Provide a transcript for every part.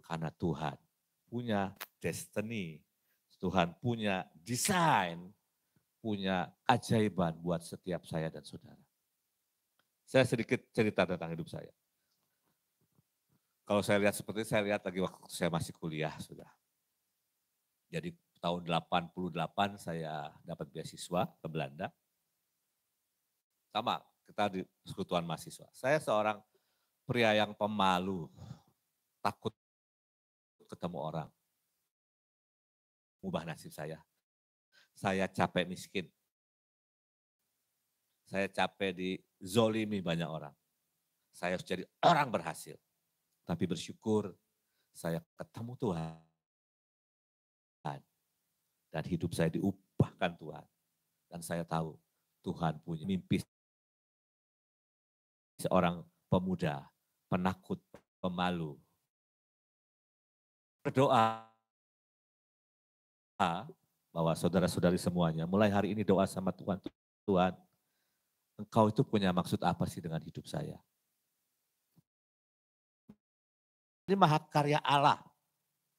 Karena Tuhan punya destiny, Tuhan punya desain, punya keajaiban buat setiap saya dan saudara. Saya sedikit cerita tentang hidup saya. Kalau saya lihat seperti saya lihat lagi waktu saya masih kuliah sudah. Jadi tahun 88 saya dapat beasiswa ke Belanda. Sama, kita di persekutuan mahasiswa. Saya seorang pria yang pemalu, takut ketemu orang. Ubah nasib saya. Saya capek miskin. Saya capek dizolimi banyak orang. Saya harus jadi orang berhasil. Tapi bersyukur saya ketemu Tuhan. Dan hidup saya diubahkan Tuhan. Dan saya tahu Tuhan punya mimpi seorang pemuda, penakut, pemalu. Berdoa bahwa saudara-saudari semuanya, mulai hari ini doa sama Tuhan, Tuhan, Engkau itu punya maksud apa sih dengan hidup saya? Ini mahakarya Allah.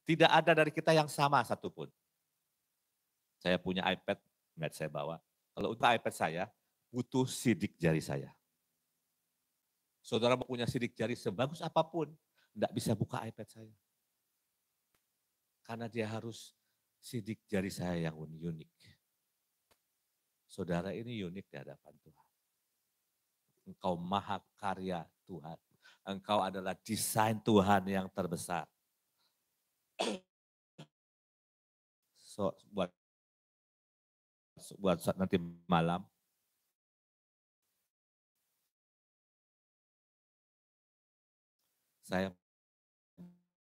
Tidak ada dari kita yang sama satupun. Saya punya iPad, nggak saya bawa. Kalau untuk iPad saya, butuh sidik jari saya. Saudara mau punya sidik jari sebagus apapun, nggak bisa buka iPad saya. Karena dia harus sidik jari saya yang unik. Saudara ini unik di hadapan Tuhan. Engkau maha karya Tuhan. Engkau adalah desain Tuhan yang terbesar. So, buat nanti malam, saya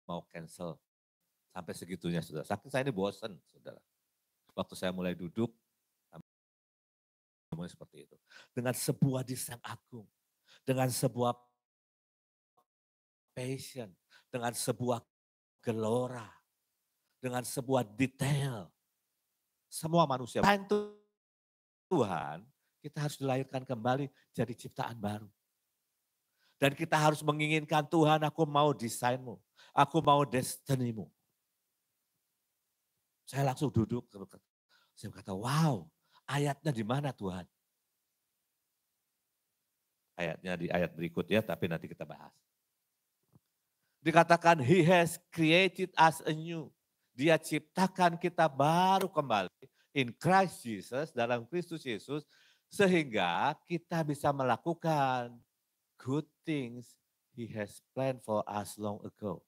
mau cancel sampai segitunya, saudara. Saking saya ini bosan, saudara. Waktu saya mulai duduk, mulai seperti itu. Dengan sebuah desain agung, dengan sebuah passion, dengan sebuah gelora, dengan sebuah detail. Semua manusia. Tuhan, kita harus dilahirkan kembali jadi ciptaan baru. Dan kita harus menginginkan Tuhan, aku mau desainmu, aku mau destinimu. Saya langsung duduk, saya berkata, wow, ayatnya di mana Tuhan? Ayatnya di ayat berikut ya, tapi nanti kita bahas. Dikatakan, He has created us anew. Dia ciptakan kita baru kembali in Christ Jesus, dalam Kristus Yesus, sehingga kita bisa melakukan good things He has planned for us long ago.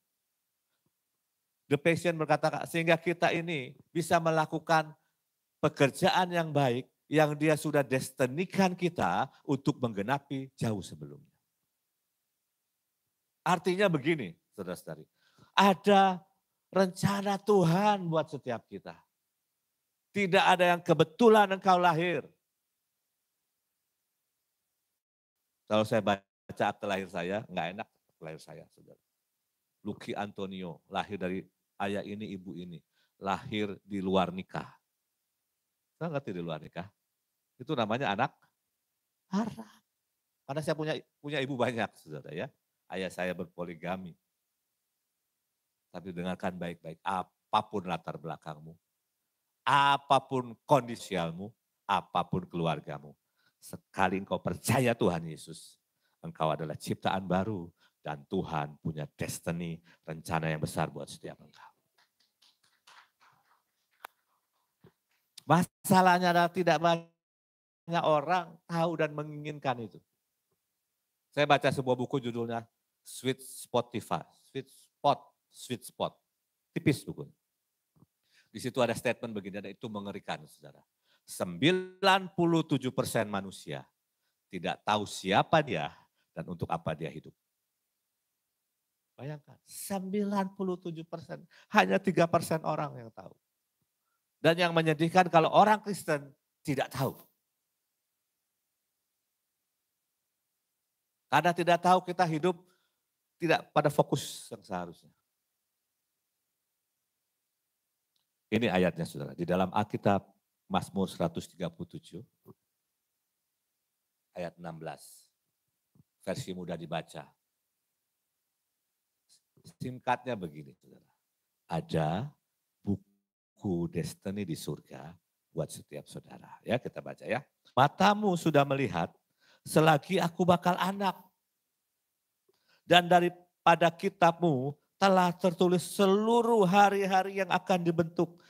The Passion berkata, sehingga kita ini bisa melakukan pekerjaan yang baik yang dia sudah destinikan kita untuk menggenapi jauh sebelumnya. Artinya begini, saudara-saudari, ada rencana Tuhan buat setiap kita. Tidak ada yang kebetulan engkau lahir. Kalau saya baca akte lahir saya, nggak enak akte lahir saya, saudara. Lucky Antonio, lahir dari ayah ini, ibu ini. Lahir di luar nikah. Saya ngerti di luar nikah. Itu namanya anak haram. Karena saya punya ibu banyak, saudara ya. Ayah saya berpoligami. Tapi dengarkan baik-baik, apapun latar belakangmu, apapun kondisialmu, apapun keluargamu. Sekali engkau percaya Tuhan Yesus, engkau adalah ciptaan baru dan Tuhan punya destiny, rencana yang besar buat setiap engkau. Masalahnya adalah tidak banyak orang tahu dan menginginkan itu. Saya baca sebuah buku judulnya Sweet Spot. Tipis bukunya. Di situ ada statement begini, dan itu mengerikan, saudara. 97% manusia tidak tahu siapa dia dan untuk apa dia hidup. Bayangkan, 97%, hanya 3% orang yang tahu. Dan yang menyedihkan kalau orang Kristen tidak tahu. Karena tidak tahu kita hidup tidak pada fokus yang seharusnya. Ini ayatnya saudara, di dalam Alkitab Mazmur 137 ayat 16. Versi mudah dibaca. Singkatnya begini, saudara. Ada buku destiny di surga buat setiap saudara. Ya, kita baca ya. Matamu sudah melihat selagi aku bakal anak. Dan daripada kitabmu telah tertulis seluruh hari-hari yang akan dibentuk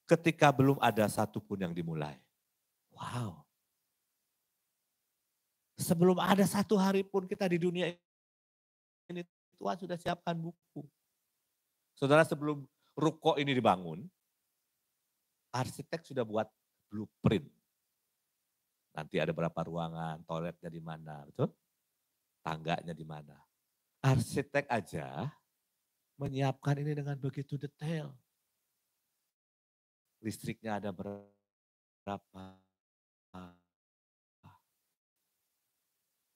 ketika belum ada satupun yang dimulai. Wow. Sebelum ada satu hari pun kita di dunia ini, Tuhan sudah siapkan buku. Saudara, sebelum ruko ini dibangun, arsitek sudah buat blueprint. Nanti ada berapa ruangan, toiletnya di mana, betul? Tangganya di mana. Arsitek aja menyiapkan ini dengan begitu detail. Listriknya ada berapa.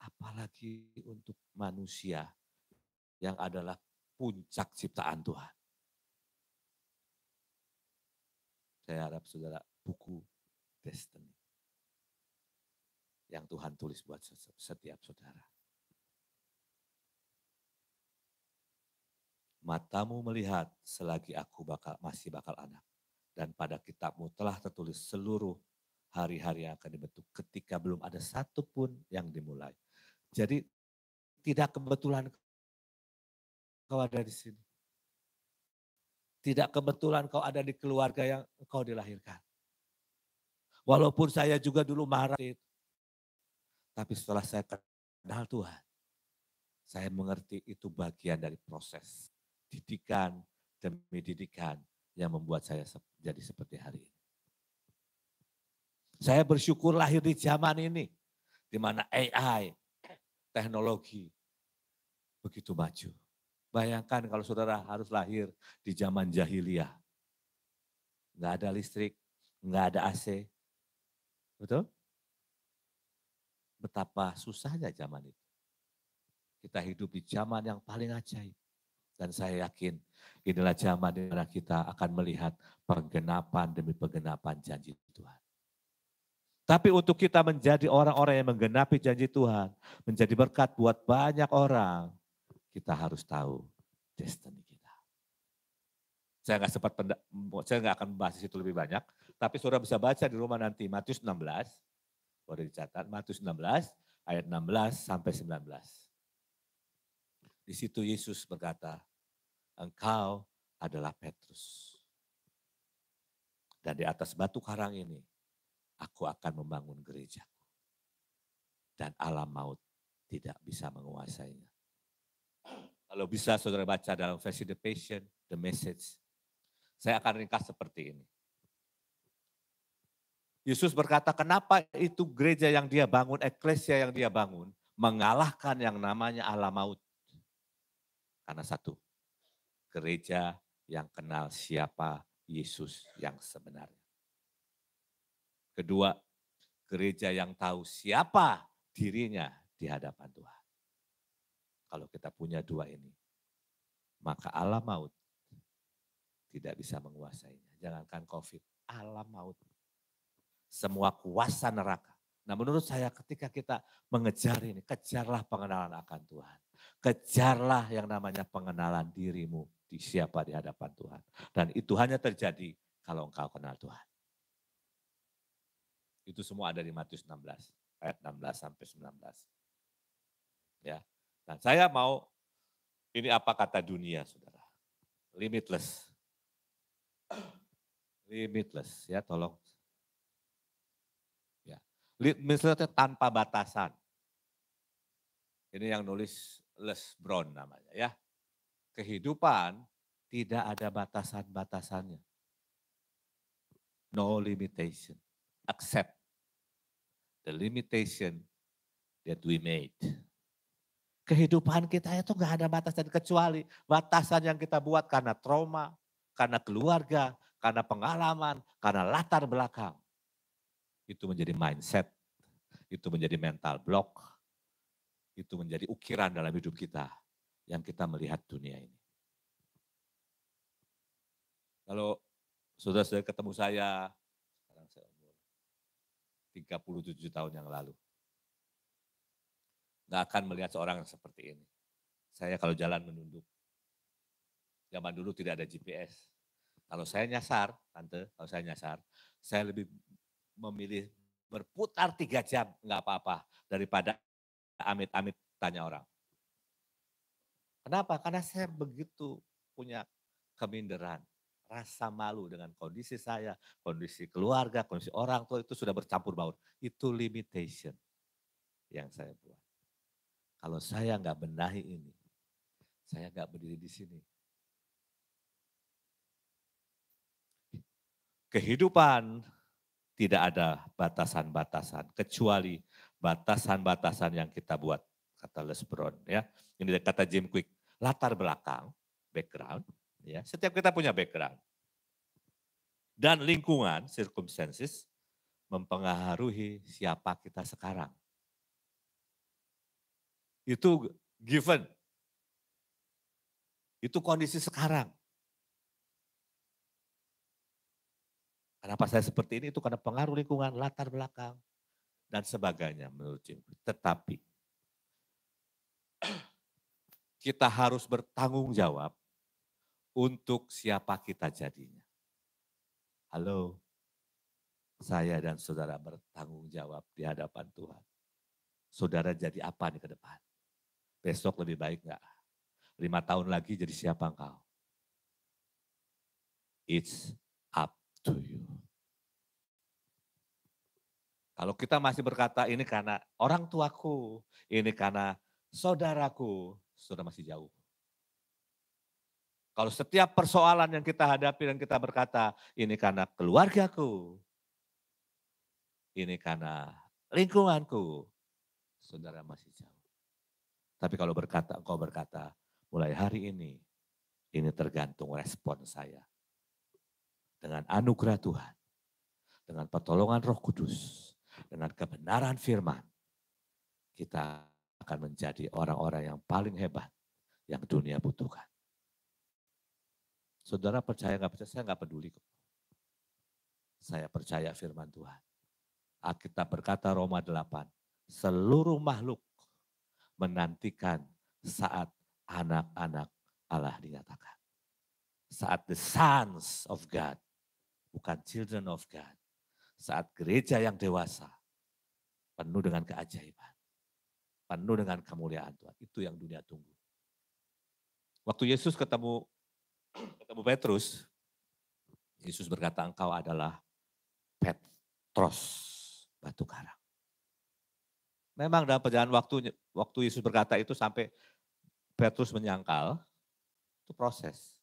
Apalagi untuk manusia yang adalah puncak ciptaan Tuhan. Saya harap saudara buku destiny yang Tuhan tulis buat setiap saudara. Matamu melihat selagi aku masih bakal anak. Dan pada kitabmu telah tertulis seluruh hari-hari yang akan dibentuk ketika belum ada satupun yang dimulai. Jadi tidak kebetulan kau ada di sini. Tidak kebetulan kau ada di keluarga yang kau dilahirkan. Walaupun saya juga dulu marah itu. Tapi setelah saya kenal Tuhan, saya mengerti itu bagian dari proses didikan demi didikan yang membuat saya jadi seperti hari ini. Saya bersyukur lahir di zaman ini, di mana AI, teknologi begitu maju. Bayangkan kalau saudara harus lahir di zaman jahiliyah. Nggak ada listrik, nggak ada AC. Betul? Betapa susahnya zaman itu. Kita hidup di zaman yang paling ajaib. Dan saya yakin inilah zaman di mana kita akan melihat pergenapan demi pergenapan janji Tuhan. Tapi untuk kita menjadi orang-orang yang menggenapi janji Tuhan, menjadi berkat buat banyak orang, kita harus tahu destiny kita. Saya nggak akan membahas itu lebih banyak, tapi saudara bisa baca di rumah nanti Matius 16, boleh dicatat Matius 16 ayat 16 sampai 19. Di situ Yesus berkata, engkau adalah Petrus. Dan di atas batu karang ini, aku akan membangun gerejaku. Dan alam maut tidak bisa menguasainya. Kalau bisa saudara baca dalam versi The Passion, The Message. Saya akan ringkas seperti ini. Yesus berkata, kenapa itu gereja yang dia bangun, eklesia yang dia bangun, mengalahkan yang namanya alam maut. Karena satu, gereja yang kenal siapa Yesus yang sebenarnya. Kedua, gereja yang tahu siapa dirinya di hadapan Tuhan. Kalau kita punya dua ini, maka alam maut tidak bisa menguasainya. Jangankan COVID, alam maut. Semua kuasa neraka. Nah menurut saya ketika kita mengejar ini, kejarlah pengenalan akan Tuhan. Kejarlah yang namanya pengenalan dirimu di siapa di hadapan Tuhan. Dan itu hanya terjadi kalau engkau kenal Tuhan. Itu semua ada di Matius 16, ayat 16 sampai 19. Ya. Nah saya mau, ini apa kata dunia saudara? Limitless. Limitless ya tolong. Ya. Limitless tanpa batasan. Ini yang nulis Les Brown namanya ya. Kehidupan tidak ada batasan-batasannya. No limitation. Accept the limitation that we made. Kehidupan kita itu gak ada batasan kecuali batasan yang kita buat karena trauma, karena keluarga, karena pengalaman, karena latar belakang. Itu menjadi mindset, itu menjadi mental block, itu menjadi ukiran dalam hidup kita yang kita melihat dunia ini. Kalau sudah ketemu saya, sekarang saya umur 37 tahun yang lalu. Nggak akan melihat seorang yang seperti ini. Saya kalau jalan menunduk. Zaman dulu tidak ada GPS. Kalau saya nyasar, Tante, kalau saya nyasar, saya lebih memilih berputar 3 jam, nggak apa-apa, daripada amit-amit tanya orang. Kenapa? Karena saya begitu punya keminderan, rasa malu dengan kondisi saya, kondisi keluarga, kondisi orang tua itu sudah bercampur baur. Itu limitation yang saya buat. Kalau saya nggak benahi ini, saya nggak berdiri di sini. Kehidupan tidak ada batasan-batasan, kecuali batasan-batasan yang kita buat, kata Les Brown. Ya. Ini kata Jim Quick, latar belakang, background, ya. Setiap kita punya background. Dan lingkungan, circumstances, mempengaruhi siapa kita sekarang. Itu given. Itu kondisi sekarang. Kenapa saya seperti ini? Itu karena pengaruh lingkungan, latar belakang, dan sebagainya menurut Jim. Tetapi kita harus bertanggung jawab untuk siapa kita jadinya. Halo, saya dan saudara bertanggung jawab di hadapan Tuhan. Saudara jadi apa nih ke depan? Besok lebih baik enggak? 5 tahun lagi jadi siapa engkau? It's up to you. Kalau kita masih berkata ini karena orang tuaku, ini karena saudaraku, sudah masih jauh. Kalau setiap persoalan yang kita hadapi dan kita berkata, ini karena keluargaku, ini karena lingkunganku, saudara masih jauh. Tapi kalau engkau berkata, mulai hari ini tergantung respon saya. Dengan anugerah Tuhan, dengan pertolongan Roh Kudus, dengan kebenaran firman, kita akan menjadi orang-orang yang paling hebat yang dunia butuhkan. Saudara percaya nggak percaya, saya nggak peduli kok. Saya percaya firman Tuhan. Alkitab berkata Roma 8, seluruh makhluk menantikan saat anak-anak Allah dinyatakan. Saat the sons of God, bukan children of God. Saat gereja yang dewasa, penuh dengan keajaiban, penuh dengan kemuliaan Tuhan. Itu yang dunia tunggu. Waktu Yesus ketemu Petrus, Yesus berkata, engkau adalah Petros, batu karang. Memang dalam perjalanan waktu Yesus berkata itu sampai Petrus menyangkal, itu proses.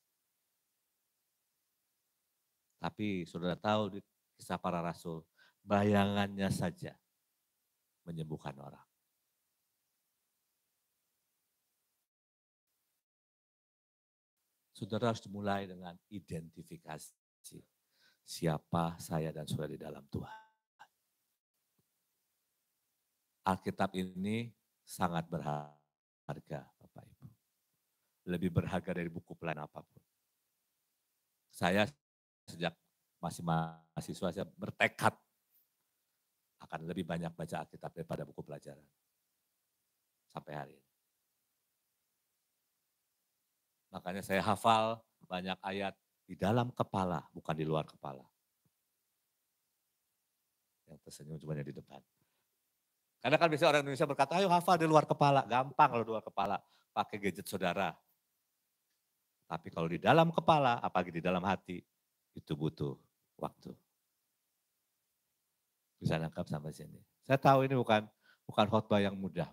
Tapi saudara tahu di kisah para rasul, bayangannya saja menyembuhkan orang. Saudara harus mulai dengan identifikasi siapa saya dan saudara di dalam Tuhan. Alkitab ini sangat berharga, Bapak Ibu. Lebih berharga dari buku pelajaran apapun. Saya sejak masih mahasiswa, saya bertekad akan lebih banyak baca Alkitab daripada buku pelajaran. Sampai hari ini. Makanya saya hafal banyak ayat di dalam kepala, bukan di luar kepala. Yang tersenyum cuma di depan. Karena kan biasanya orang Indonesia berkata, ayo hafal di luar kepala. Gampang kalau di luar kepala, pakai gadget saudara. Tapi kalau di dalam kepala, apalagi di dalam hati, itu butuh waktu. Bisa nangkap sampai sini. Saya tahu ini bukan khotbah yang mudah.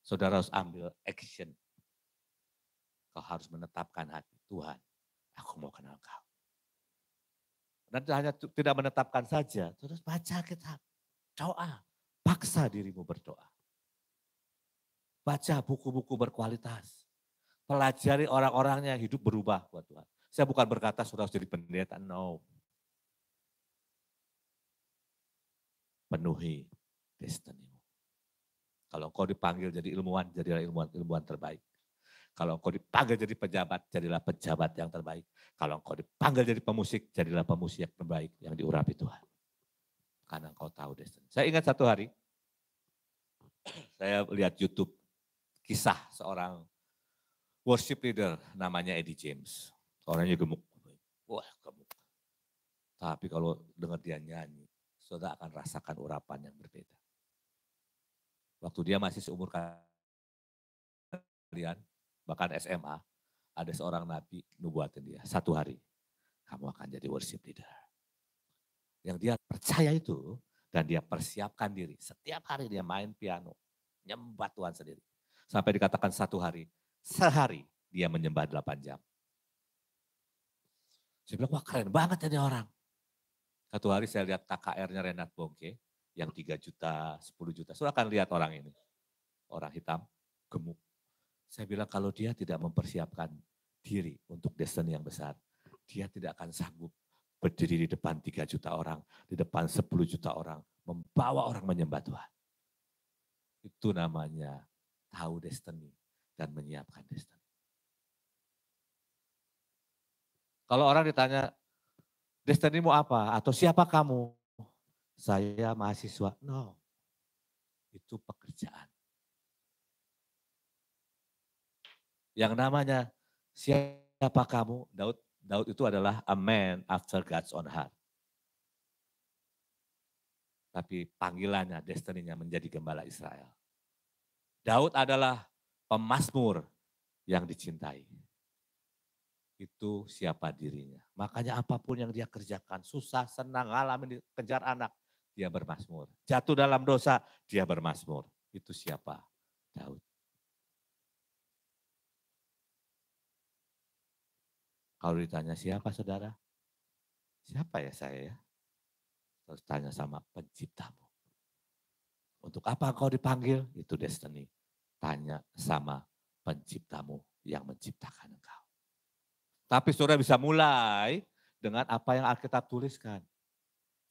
Saudara harus ambil action. Kau harus menetapkan hati, Tuhan, aku mau kenal kau. Dan hanya tidak menetapkan saja, terus baca kitab, doa, paksa dirimu berdoa. Baca buku-buku berkualitas. Pelajari orang-orangnya yang hidup berubah buat Tuhan. Saya bukan berkata sudah harus jadi pendeta, no. Penuhi destinimu. Kalau kau dipanggil jadi ilmuwan, jadilah ilmuwan terbaik. Kalau engkau dipanggil jadi pejabat, jadilah pejabat yang terbaik. Kalau engkau dipanggil jadi pemusik, jadilah pemusik yang terbaik yang diurapi Tuhan. Karena engkau tahu destiny. Saya ingat satu hari, saya lihat YouTube kisah seorang worship leader namanya Eddie James. Orangnya gemuk. Wah, gemuk. Tapi kalau dengar dia nyanyi, saudara akan rasakan urapan yang berbeda. Waktu dia masih seumur kalian, bahkan SMA, ada seorang nabi nubuatin dia, 1 hari kamu akan jadi worship leader. Yang dia percaya itu, dan dia persiapkan diri. Setiap hari dia main piano, nyembah Tuhan sendiri. Sampai dikatakan 1 hari, sehari dia menyembah 8 jam. Saya bilang, wah keren banget ini orang. 1 hari saya lihat KKR-nya Renat Bongke, yang 3 juta, 10 juta. Saudara akan lihat orang ini. Orang hitam, gemuk. Saya bilang kalau dia tidak mempersiapkan diri untuk destiny yang besar, dia tidak akan sanggup berdiri di depan 3 juta orang, di depan 10 juta orang, membawa orang menyembah Tuhan. Itu namanya tahu destiny dan menyiapkan destiny. Kalau orang ditanya, destinimu apa? Atau siapa kamu? Saya mahasiswa. No, itu pekerjaan. Yang namanya siapa kamu? Daud itu adalah a man after God's own heart. Tapi panggilannya, destininya menjadi gembala Israel. Daud adalah pemazmur yang dicintai. Itu siapa dirinya. Makanya apapun yang dia kerjakan, susah, senang, ngalamin, kejar anak, dia bermazmur. Jatuh dalam dosa, dia bermazmur. Itu siapa? Daud. Kalau ditanya siapa saudara? Siapa ya saya ya? Terus tanya sama penciptamu. Untuk apa engkau dipanggil? Itu destiny. Tanya sama penciptamu yang menciptakan engkau. Tapi saudara bisa mulai dengan apa yang Alkitab tuliskan.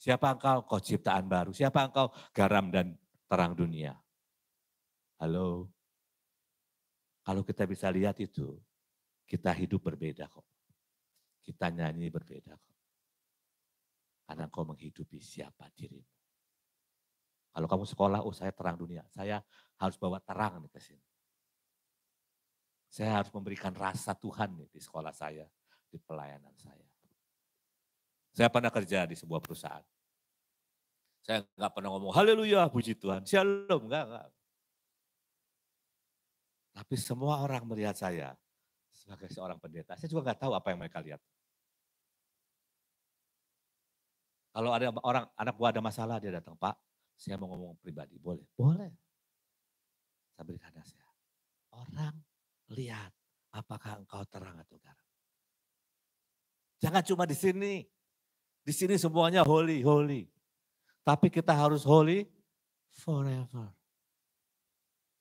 Siapa engkau? Kau ciptaan baru. Siapa engkau? Garam dan terang dunia. Halo? Kalau kita bisa lihat itu, kita hidup berbeda kok. Kita nyanyi berbeda kok. Karena engkau menghidupi siapa dirimu. Kalau kamu sekolah, oh saya terang dunia. Saya harus bawa terang nih ke sini. Saya harus memberikan rasa Tuhan nih di sekolah saya, di pelayanan saya. Saya pernah kerja di sebuah perusahaan. Saya nggak pernah ngomong, haleluya, puji Tuhan, shalom, enggak. Tapi semua orang melihat saya sebagai seorang pendeta. Saya juga nggak tahu apa yang mereka lihat. Kalau ada orang, anak buah ada masalah, dia datang, Pak, saya mau ngomong pribadi, boleh? Boleh. Saya berikan nasihat. Orang lihat apakah engkau terang atau garam. Jangan cuma di sini. Di sini semuanya holy, holy. Tapi kita harus holy forever.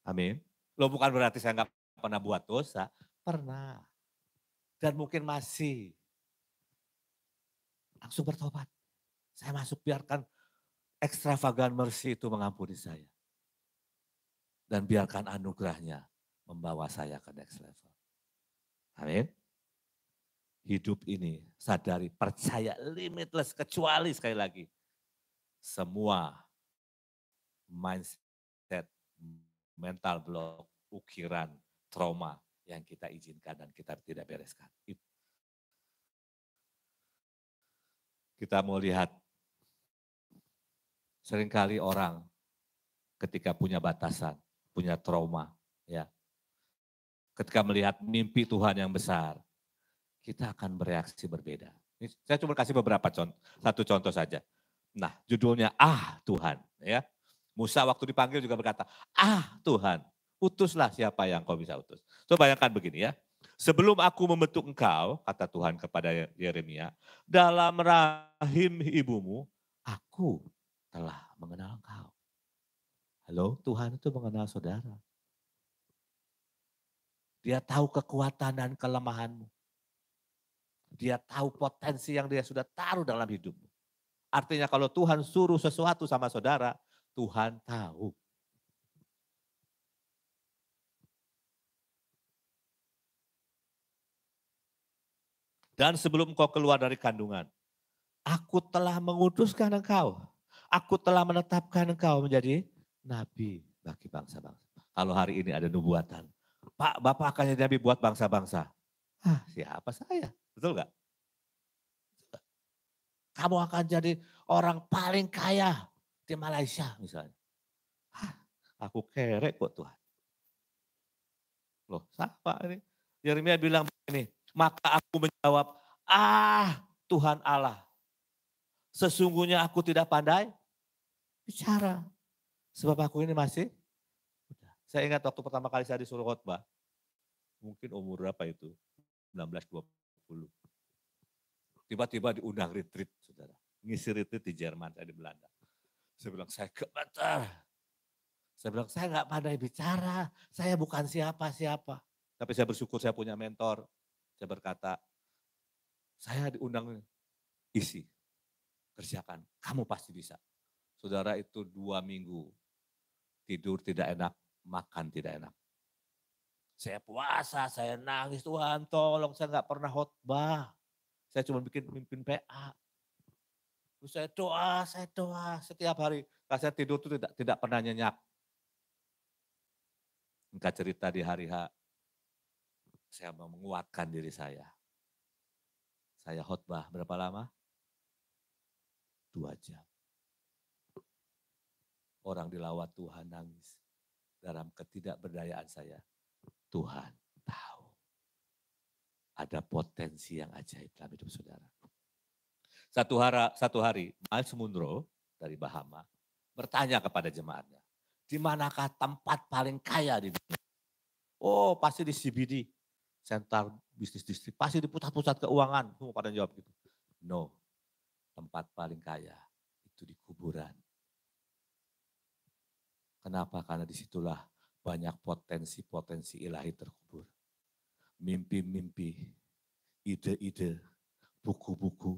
Amin. Loh bukan berarti saya nggak pernah buat dosa. Pernah. Dan mungkin masih. Langsung bertobat. Saya masuk, biarkan extravagant mercy itu mengampuni saya. Dan biarkan anugerahnya membawa saya ke next level. Amin. Hidup ini sadari, percaya limitless, kecuali sekali lagi. Semua mindset, mental block, ukiran, trauma yang kita izinkan dan kita tidak bereskan. Kita mau lihat, seringkali orang ketika punya batasan, punya trauma, ya, ketika melihat mimpi Tuhan yang besar, kita akan bereaksi berbeda. Ini saya cuma kasih beberapa contoh, satu contoh saja. Nah, judulnya Tuhan, ya. Musa waktu dipanggil juga berkata, Tuhan, utuslah siapa yang kau bisa utus. Coba bayangkan begini ya. Sebelum aku membentuk engkau, kata Tuhan kepada Yeremia, dalam rahim ibumu, aku telah mengenal engkau. Halo, Tuhan itu mengenal saudara. Dia tahu kekuatan dan kelemahanmu. Dia tahu potensi yang dia sudah taruh dalam hidupmu. Artinya kalau Tuhan suruh sesuatu sama saudara, Tuhan tahu. Dan sebelum kau keluar dari kandungan, aku telah mengutuskan engkau. Aku telah menetapkan engkau menjadi nabi bagi bangsa-bangsa. Kalau hari ini ada nubuatan, Pak, Bapak akan jadi nabi buat bangsa-bangsa. Ah, siapa saya? Betul nggak? Kamu akan jadi orang paling kaya di Malaysia misalnya. Hah, aku kerek kok Tuhan. Loh, siapa ini? Yeremia bilang begini, maka aku menjawab, Tuhan Allah, sesungguhnya aku tidak pandai bicara. Sebab aku ini masih muda. Saya ingat waktu pertama kali saya disuruh khotbah, mungkin umur berapa itu? 19-20. Tiba-tiba diundang retreat, saudara. Ngisi retreat di Jerman, saya di Belanda. Saya bilang, saya gemetar. Saya bilang, saya nggak pandai bicara, saya bukan siapa-siapa. Tapi saya bersyukur saya punya mentor. Saya berkata, saya diundang isi, kerjakan, kamu pasti bisa. Saudara itu 2 minggu, tidur tidak enak, makan tidak enak. Saya puasa, saya nangis, Tuhan tolong saya nggak pernah khotbah. Saya cuma bikin mimpin PA. Terus saya doa setiap hari. Kalau saya tidur itu tidak pernah nyenyak. Engkau cerita di hari H, saya mau menguatkan diri saya. Saya khotbah berapa lama? 2 jam. Orang dilawat Tuhan nangis. Dalam ketidakberdayaan saya, Tuhan tahu. Ada potensi yang ajaib dalam hidup saudara. Satu hari Miles Munro dari Bahama bertanya kepada jemaatnya, di manakah tempat paling kaya di dunia? Oh, pasti di CBD, Center Business District, pasti di pusat-pusat keuangan. Semua pada jawab gitu. No, tempat paling kaya itu di kuburan. Kenapa? Karena disitulah banyak potensi-potensi ilahi terkubur. Mimpi-mimpi, ide-ide, buku-buku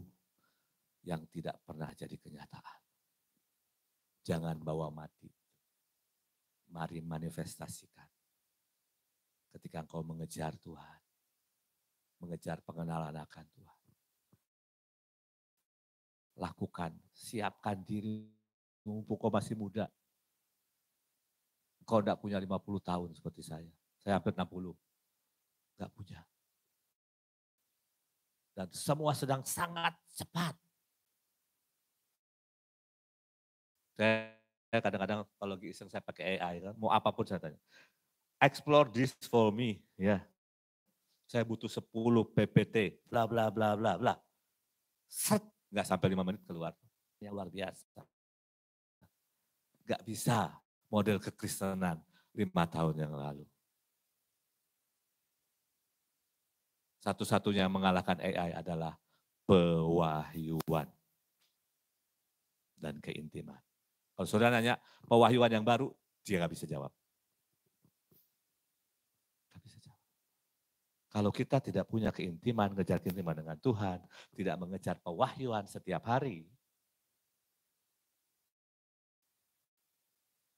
yang tidak pernah jadi kenyataan. Jangan bawa mati. Mari manifestasikan. Ketika engkau mengejar Tuhan, mengejar pengenalan akan Tuhan. Lakukan, siapkan diri, mumpung kau masih muda. Engkau tidak punya 50 tahun seperti saya. Saya hampir 60. Enggak punya. Dan semua sedang sangat cepat. Saya kadang-kadang kalau lagi iseng saya pakai AI, kan, mau apapun saya tanya. Explore this for me, ya. Saya butuh 10 PPT, bla bla bla bla bla. Set, nggak sampai 5 menit keluar. Yang luar biasa. Nggak bisa model kekristenan 5 tahun yang lalu. Satu-satunya yang mengalahkan AI adalah pewahyuan dan keintiman. Kalau saudara nanya pewahyuan yang baru, dia nggak bisa jawab. Nggak bisa jawab. Kalau kita tidak punya keintiman, ngejar keintiman dengan Tuhan, tidak mengejar pewahyuan setiap hari,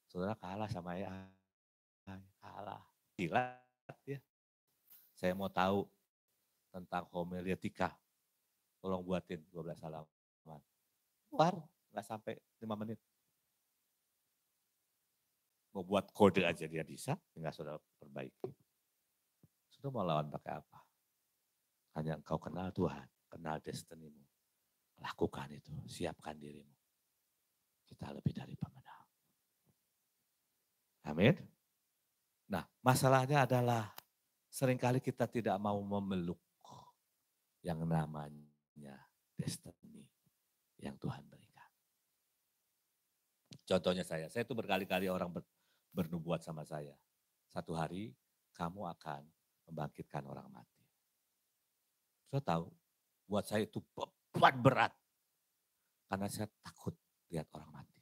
saudara kalah sama AI. Kalah. Gila ya. Saya mau tahu tentang homiletika. Tolong buatin 12 halaman. Keluar, nggak sampai 5 menit. Mau buat kode aja dia bisa, tinggal saudara perbaiki. Saudara mau lawan pakai apa? Hanya engkau kenal Tuhan, kenal destinimu. Lakukan itu, siapkan dirimu. Kita lebih dari pemenang. Amin. Nah, masalahnya adalah seringkali kita tidak mau memeluk yang namanya destiny yang Tuhan berikan. Contohnya saya itu berkali-kali orang bernubuat sama saya. Satu hari kamu akan membangkitkan orang mati. Saya tahu, buat saya itu beban berat. Karena saya takut lihat orang mati.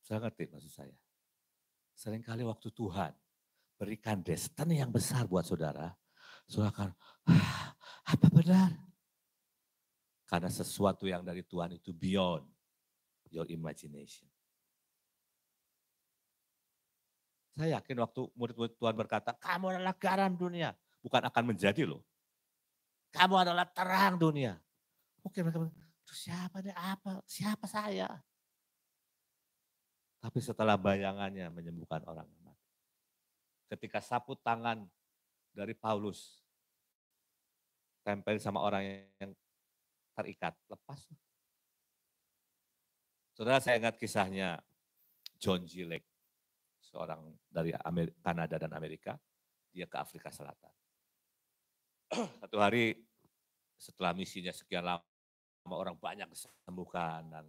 Saya ngerti maksud saya. Seringkali waktu Tuhan berikan destiny yang besar buat saudara, saudara akan, apa benar? Karena sesuatu yang dari Tuhan itu beyond your imagination. Saya yakin waktu murid-murid Tuhan berkata, kamu adalah garam dunia. Bukan akan menjadi loh. Kamu adalah terang dunia. Mungkin mereka bilang, siapa dia apa? Siapa saya? Tapi setelah bayangannya menyembuhkan orang mati. ketika sapu tangan dari Paulus tempel sama orang yang terikat, lepas. Saudara, saya ingat kisahnya John G. Lake, seorang dari Kanada dan Amerika, dia ke Afrika Selatan. Satu hari setelah misinya sekian lama, orang banyak disembuhkan dan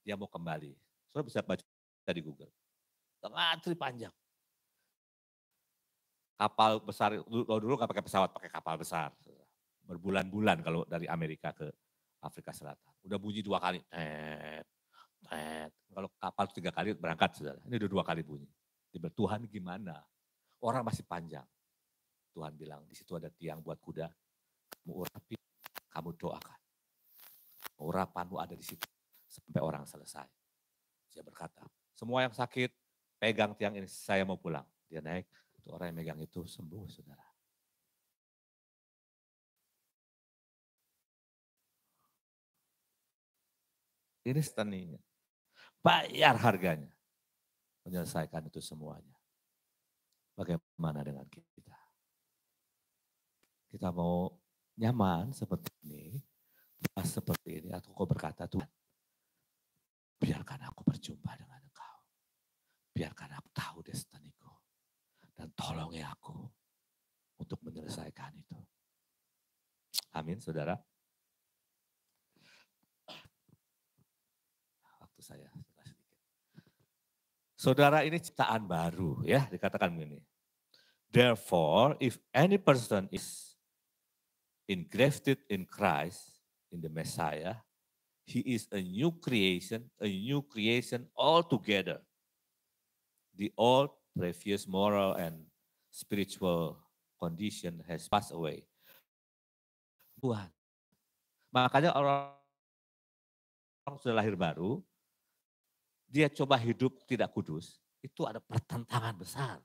dia mau kembali. Saudara bisa baca di Google. Ngantri panjang. Kapal besar, dulu nggak pakai pesawat, pakai kapal besar. Berbulan-bulan kalau dari Amerika ke Afrika Selatan. Udah bunyi 2 kali. Kalau kapal 3 kali berangkat, saudara. Ini udah 2 kali bunyi. Tuhan gimana? Orang masih panjang. Tuhan bilang, di situ ada tiang buat kuda. Kamu urapi, kamu doakan. Urapanmu ada di situ. Sampai orang selesai. Dia berkata, semua yang sakit, pegang tiang ini, saya mau pulang. Dia naik, itu orang yang megang itu sembuh, saudara. Ini seninya. Bayar harganya. Menyelesaikan itu semuanya. Bagaimana dengan kita? Kita mau nyaman seperti ini, pas seperti ini, atau kau berkata, Tuhan, biarkan aku berjumpa dengan Engkau. Biarkan aku tahu destiniku. Dan tolongi aku untuk menyelesaikan itu. Amin, saudara. Waktu saya sedikit. Saudara, ini ciptaan baru ya, dikatakan begini. Therefore, if any person is engrafted in Christ, in the Messiah, he is a new creation altogether. The old, previous moral and spiritual condition has passed away. Tuhan. Makanya orang sudah lahir baru, dia coba hidup tidak kudus, itu ada pertentangan besar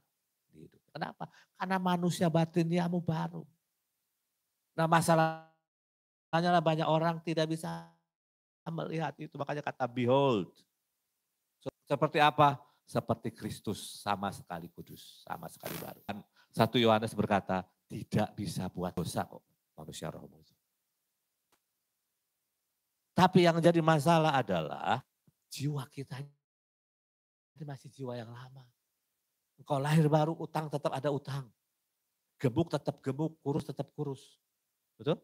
di hidup. Kenapa? Karena manusia batinmu baru. Nah masalahnya lah banyak orang tidak bisa melihat itu, makanya kata behold. Seperti apa? Seperti Kristus, sama sekali kudus, sama sekali baru. 1 Yohanes berkata, tidak bisa buat dosa kok manusia rohmu. Tapi yang jadi masalah adalah jiwa kita ini masih jiwa yang lama. Engkau lahir baru, utang tetap ada utang. Gemuk tetap gemuk, kurus tetap kurus. Betul?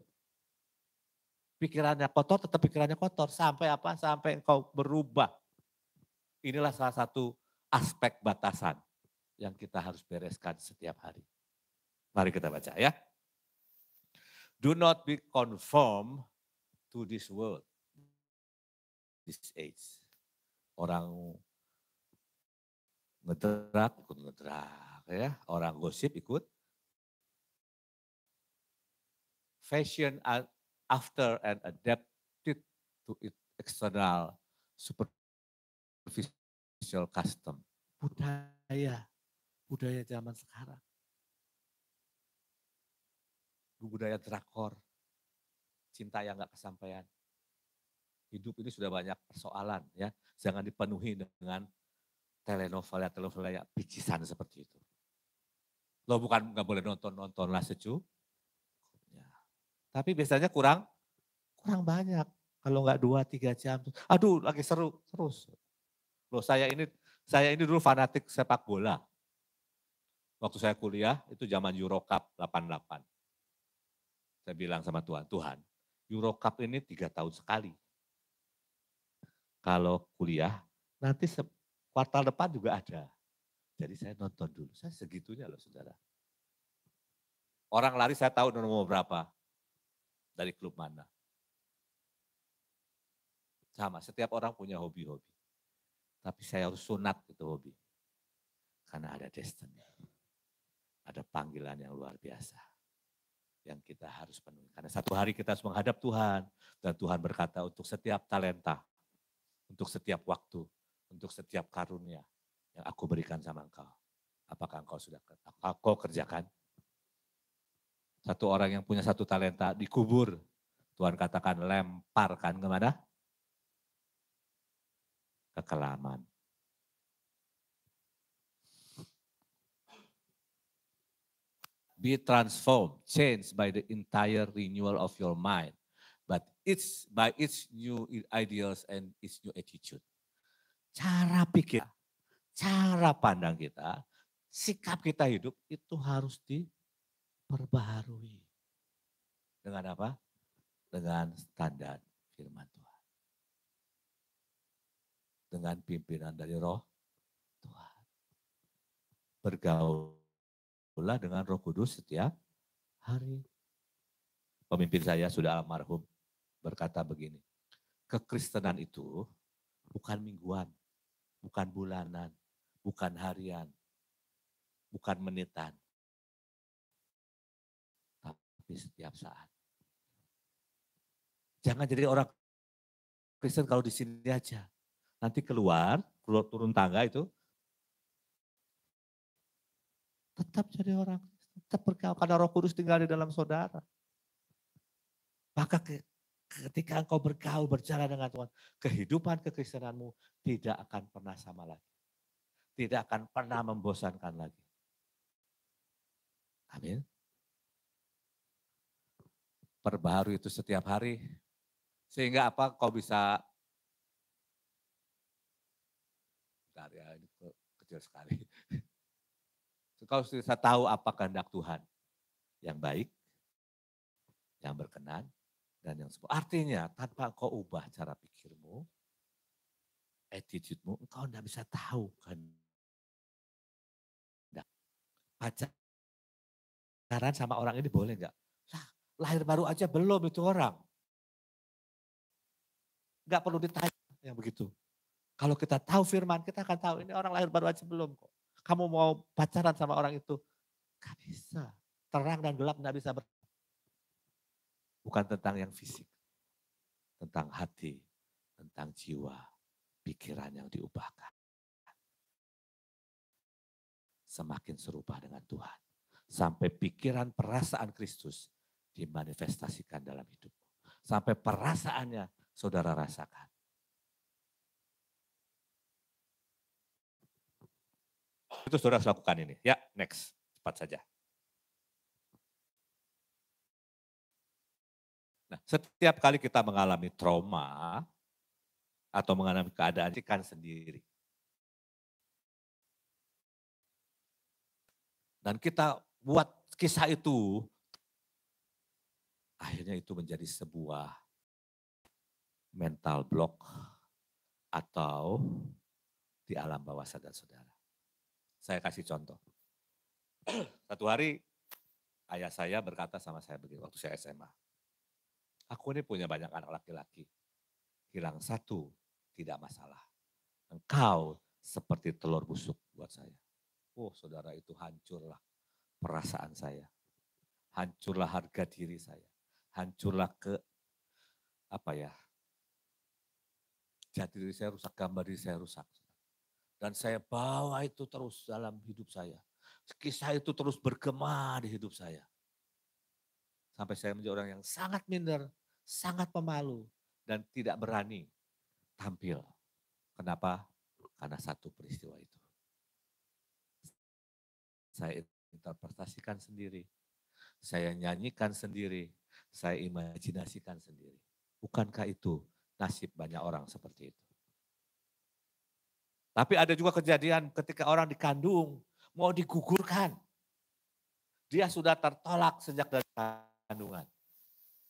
Pikirannya kotor tetap pikirannya kotor. Sampai apa? Sampai engkau berubah. Inilah salah satu aspek batasan yang kita harus bereskan setiap hari. Mari kita baca ya. Do not be conformed to this world, this age. Orang ngedrak, ikut ngedrak ya. Orang gosip ikut. Fashion after and adapted to its external superficial custom. Budaya zaman sekarang. Budaya drakor, cinta yang gak kesampaian. Hidup ini sudah banyak persoalan ya. Jangan dipenuhi dengan telenovela picisan seperti itu. Lo bukan gak boleh nontonlah secukupnya. Tapi biasanya kurang banyak. Kalau nggak 2-3 jam. Aduh lagi seru terus. Loh saya ini dulu fanatik sepak bola. Waktu saya kuliah itu zaman Euro Cup 88. Saya bilang sama Tuhan, Euro Cup ini 3 tahun sekali. Kalau kuliah nanti kuartal depan juga ada. Jadi saya nonton dulu. Saya segitunya loh saudara. Orang lari saya tahu nomor berapa. Dari klub mana. Sama, setiap orang punya hobi-hobi. Tapi saya harus sunat itu hobi. Karena ada destiny. Ada panggilan yang luar biasa. Yang kita harus penuhi. Karena satu hari kita harus menghadap Tuhan. Dan Tuhan berkata untuk setiap talenta. Untuk setiap waktu. Untuk setiap karunia. Yang aku berikan sama engkau. Apakah engkau sudah kerjakan? Satu orang yang punya 1 talenta dikubur. Tuhan katakan lemparkan kemana? Kekelaman. Be transformed, changed by the entire renewal of your mind. But it's by its new ideals and its new attitude. Cara pikir, cara pandang kita, sikap kita hidup itu harus diperbaharui. Dengan apa? Dengan standar firman Tuhan. Dengan pimpinan dari Roh Tuhan. Bergaulah dengan Roh Kudus setiap hari. Pemimpin saya sudah almarhum berkata begini, kekristenan itu bukan mingguan, bukan bulanan, bukan harian, bukan menitan, tapi setiap saat. Jangan jadi orang Kristen kalau di sini aja. Nanti keluar turun tangga itu, tetap jadi orang, tetap bergaul karena Roh Kudus tinggal di dalam saudara. Maka ketika engkau bergaul, berjalan dengan Tuhan, kehidupan kekristenanmu tidak akan pernah sama lagi. Tidak akan pernah membosankan lagi. Amin. Perbaharui itu setiap hari. Sehingga apa, kau bisa, bentar ya, ini kecil sekali. Kau bisa tahu apa kehendak Tuhan. Yang baik, yang berkenan, dan yang sempurna. Artinya tanpa engkau ubah cara pikirmu, attitude-mu, engkau tidak bisa tahu kehendak. Pacaran sama orang ini boleh enggak? Lahir baru aja belum itu orang. Enggak perlu ditanya yang begitu. Kalau kita tahu firman, kita akan tahu ini orang lahir baru aja belum kok. Kamu mau pacaran sama orang itu, gak bisa. Terang dan gelap gak bisa. Bukan tentang yang fisik. Tentang hati, tentang jiwa, pikiran yang diubahkan. Semakin serupa dengan Tuhan. Sampai pikiran perasaan Kristus dimanifestasikan dalam hidupmu. Sampai perasaannya saudara rasakan. Itu saudara harus lakukan ini. Ya, next. Cepat saja. Nah, setiap kali kita mengalami trauma atau mengalami keadaan kan sendiri. Dan kita buat kisah itu, akhirnya itu menjadi sebuah mental block atau di alam bawah sadar saudara. Saya kasih contoh. Satu hari ayah saya berkata sama saya begini waktu saya SMA. Aku ini punya banyak anak laki-laki. Hilang satu tidak masalah. Engkau seperti telur busuk buat saya. Oh saudara, itu hancurlah perasaan saya. Hancurlah harga diri saya. Hancurlah jati diri saya rusak, gambar diri saya rusak. Dan saya bawa itu terus dalam hidup saya. Kisah itu terus bergema di hidup saya. Sampai saya menjadi orang yang sangat minder, sangat pemalu, dan tidak berani tampil. Kenapa? Karena satu peristiwa itu. Saya interpretasikan sendiri, saya nyanyikan sendiri, saya imajinasikan sendiri. Bukankah itu nasib banyak orang seperti itu? Tapi ada juga kejadian ketika orang dikandung, mau digugurkan. Dia sudah tertolak sejak dari kandungan.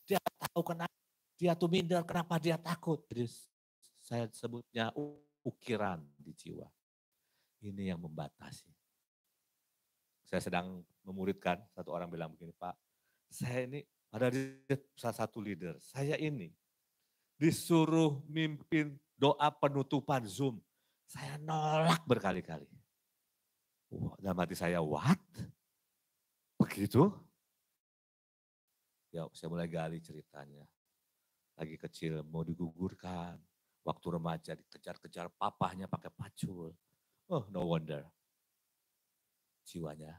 Dia tahu kenapa, dia tuh minder, kenapa dia takut. Jadi saya sebutnya ukiran di jiwa. Ini yang membatasi. Saya sedang memuridkan, satu orang bilang begini, Pak, saya ini, ada salah satu leader, saya ini disuruh mimpin doa penutupan Zoom. Saya nolak berkali-kali. Dalam hati saya, what? Begitu? Ya, saya mulai gali ceritanya. Lagi kecil mau digugurkan, waktu remaja dikejar-kejar papahnya pakai pacul. Oh, no wonder. Jiwanya.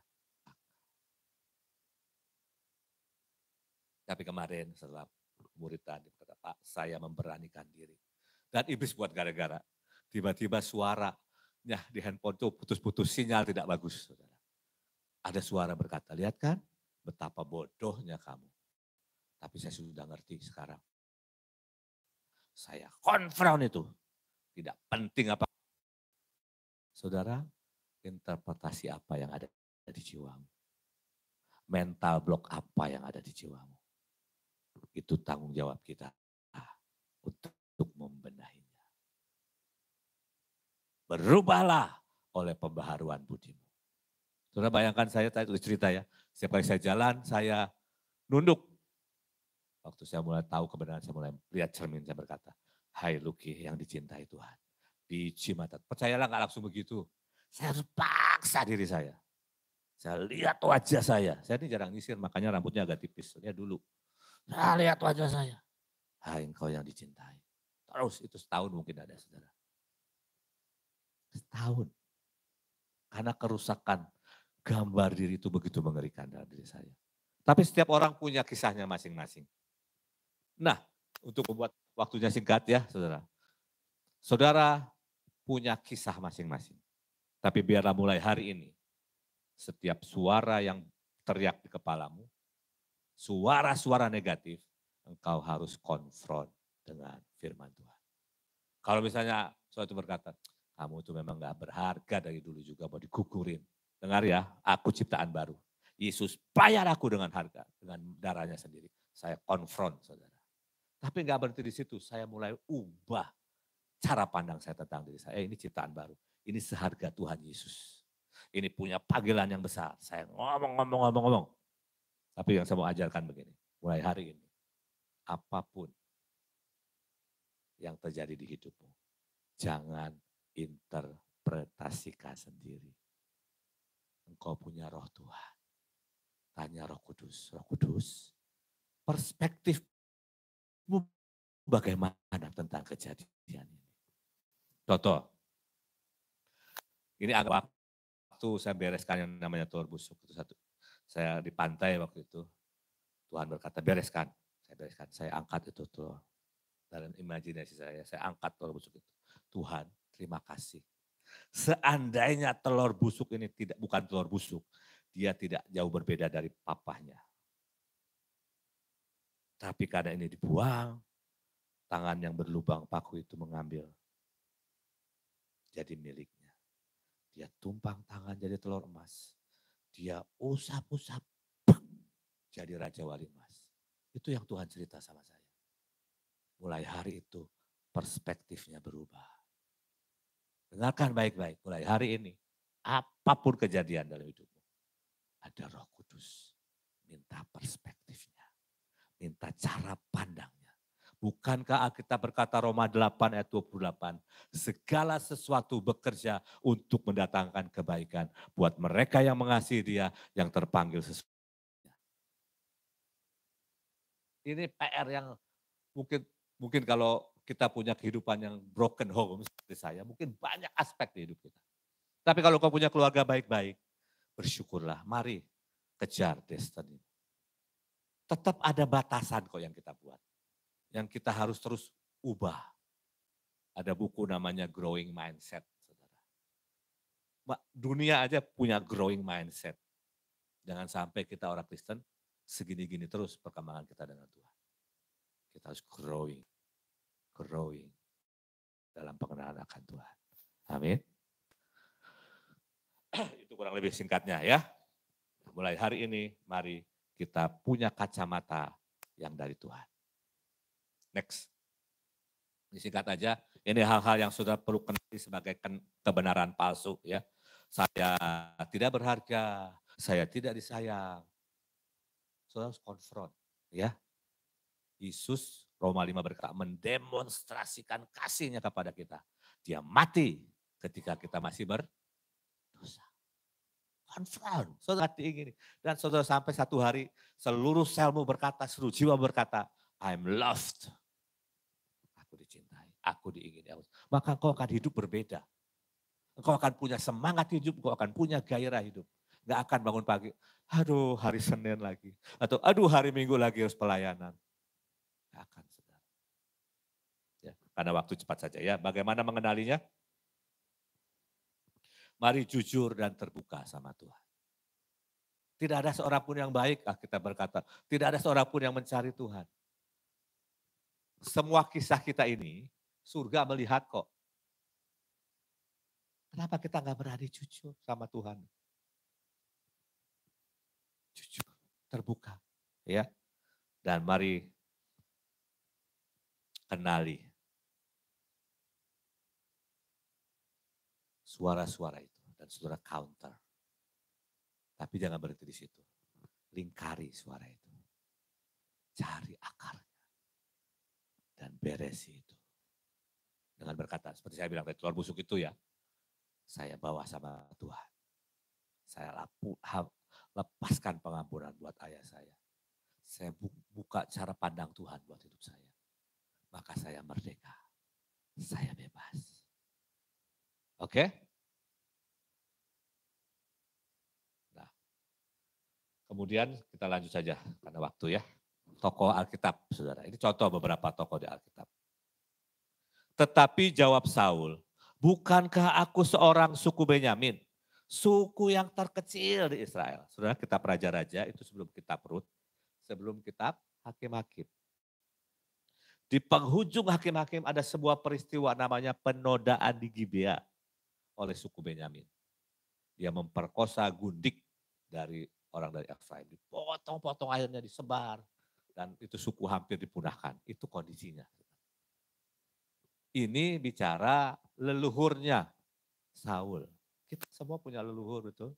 Tapi kemarin setelah muridan, dia berkata, Pak, saya memberanikan diri. Dan iblis buat gara-gara. Tiba-tiba suaranya di handphone itu putus-putus, sinyal tidak bagus. Saudara. Ada suara berkata, lihat kan, betapa bodohnya kamu. Tapi saya sudah ngerti sekarang. Saya konfront itu. Tidak penting apa. Saudara, interpretasi apa yang ada di jiwamu. Mental block apa yang ada di jiwamu. Itu tanggung jawab kita untuk membenahinya. Berubahlah oleh pembaharuan budimu. Saudara bayangkan saya tadi cerita ya, setiap kali saya jalan saya nunduk. Waktu saya mulai tahu kebenaran, saya mulai lihat cermin, saya berkata, hai Luki yang dicintai Tuhan. Biji mata, percayalah gak langsung begitu. Saya harus paksa diri saya. Saya lihat wajah saya ini jarang nyisir, makanya rambutnya agak tipis. Lihat dulu, saya lihat wajah saya. Hai engkau yang dicintai. Terus itu setahun mungkin ada saudara. Setahun. Karena kerusakan gambar diri itu begitu mengerikan dalam diri saya. Tapi setiap orang punya kisahnya masing-masing. Nah, untuk membuat waktunya singkat ya saudara. Saudara punya kisah masing-masing. Tapi biarlah mulai hari ini, setiap suara yang teriak di kepalamu, suara-suara negatif, engkau harus konfront dengan firman Tuhan. Kalau misalnya suatu berkata, kamu itu memang gak berharga dari dulu juga mau digugurin. Dengar ya, aku ciptaan baru. Yesus bayar aku dengan harga, dengan darahnya sendiri. Saya konfront saudara. Tapi gak berhenti di situ, saya mulai ubah cara pandang saya tentang diri saya. Ini ciptaan baru, ini seharga Tuhan Yesus. Ini punya panggilan yang besar. Saya ngomong. Tapi yang saya mau ajarkan begini, mulai hari ini, apapun yang terjadi di hidupmu, jangan interpretasikan sendiri. Engkau punya roh Tuhan. Tanya Roh Kudus, perspektifmu bagaimana tentang kejadian ini? Contoh, ini agak waktu saya bereskan yang namanya telur busuk itu satu. Saya di pantai waktu itu, Tuhan berkata bereskan. Saya angkat itu telur. Dalam imajinasi saya angkat telur busuk itu. Tuhan, terima kasih. Seandainya telur busuk ini bukan telur busuk, dia tidak jauh berbeda dari papahnya. Tapi karena ini dibuang, tangan yang berlubang paku itu mengambil jadi miliknya. Dia tumpang tangan jadi telur emas. Dia usap-usap jadi Raja Wali Emas. Itu yang Tuhan cerita sama saya. Mulai hari itu perspektifnya berubah. Dengarkan baik-baik, mulai hari ini, apapun kejadian dalam hidupmu, ada Roh Kudus. Minta perspektifnya, minta cara pandangnya. Bukankah Alkitab berkata Roma 8 ayat 28, segala sesuatu bekerja untuk mendatangkan kebaikan buat mereka yang mengasihi Dia, yang terpanggil sesuai. Ini PR yang mungkin kalau kita punya kehidupan yang broken home seperti saya, mungkin banyak aspek di hidup kita. Tapi kalau kau punya keluarga baik-baik, bersyukurlah, mari kejar destiny. Tetap ada batasan kok yang kita buat. Yang kita harus terus ubah. Ada buku namanya Growing Mindset, saudara. Dunia aja punya growing mindset. Jangan sampai kita orang Kristen segini-gini terus perkembangan kita dengan Tuhan. Kita harus growing dalam pengenalan akan Tuhan. Amin. Itu kurang lebih singkatnya ya. Mulai hari ini mari kita punya kacamata yang dari Tuhan. Next. Disingkat aja, ini hal-hal yang sudah perlu kenali sebagai kebenaran palsu ya. Saya tidak berharga, saya tidak disayang. Saudara harus konfront ya. Yesus Roma 5 berkata mendemonstrasikan kasihnya kepada kita. Dia mati ketika kita masih berdosa. Konfront, saudara ingin. Dan saudara sampai satu hari seluruh selmu berkata, seluruh jiwa berkata, I'm loved. Aku dicintai, aku diingini. Maka engkau akan hidup berbeda. Engkau akan punya semangat hidup, engkau akan punya gairah hidup. Gak akan bangun pagi, aduh hari Senin lagi. Atau aduh hari Minggu lagi harus pelayanan. Gak akan, saudara. Ya, karena waktu cepat saja ya. Bagaimana mengenalinya? Mari jujur dan terbuka sama Tuhan. Tidak ada seorang pun yang baik, kita berkata. Tidak ada seorang pun yang mencari Tuhan. Semua kisah kita ini, surga melihat kok. Kenapa kita nggak berani jujur sama Tuhan? Jujur, terbuka. Ya. Dan mari kenali suara-suara itu. Dan saudara counter. Tapi jangan berhenti di situ. Lingkari suara itu. Cari akarnya. Dan beresi itu. Dengan berkata, seperti saya bilang, telur busuk itu ya. Saya bawa sama Tuhan. Saya lepaskan pengampunan buat ayah saya. Saya buka cara pandang Tuhan buat hidup saya. Maka saya merdeka. Saya bebas. Oke? Nah, kemudian kita lanjut saja karena waktu ya. Tokoh Alkitab, saudara. Ini contoh beberapa tokoh di Alkitab. Tetapi jawab Saul, bukankah aku seorang suku Benyamin? Suku yang terkecil di Israel. Saudara, kitab Raja-Raja itu sebelum kitab Rut, sebelum kitab Hakim-Hakim. Di penghujung Hakim-Hakim ada sebuah peristiwa namanya penodaan di Gibea oleh suku Benyamin. Dia memperkosa gundik dari orang dari Efraim. Dipotong-potong akhirnya disebar. Dan itu suku hampir dipunahkan. Itu kondisinya. Ini bicara leluhurnya Saul. Kita semua punya leluhur, betul.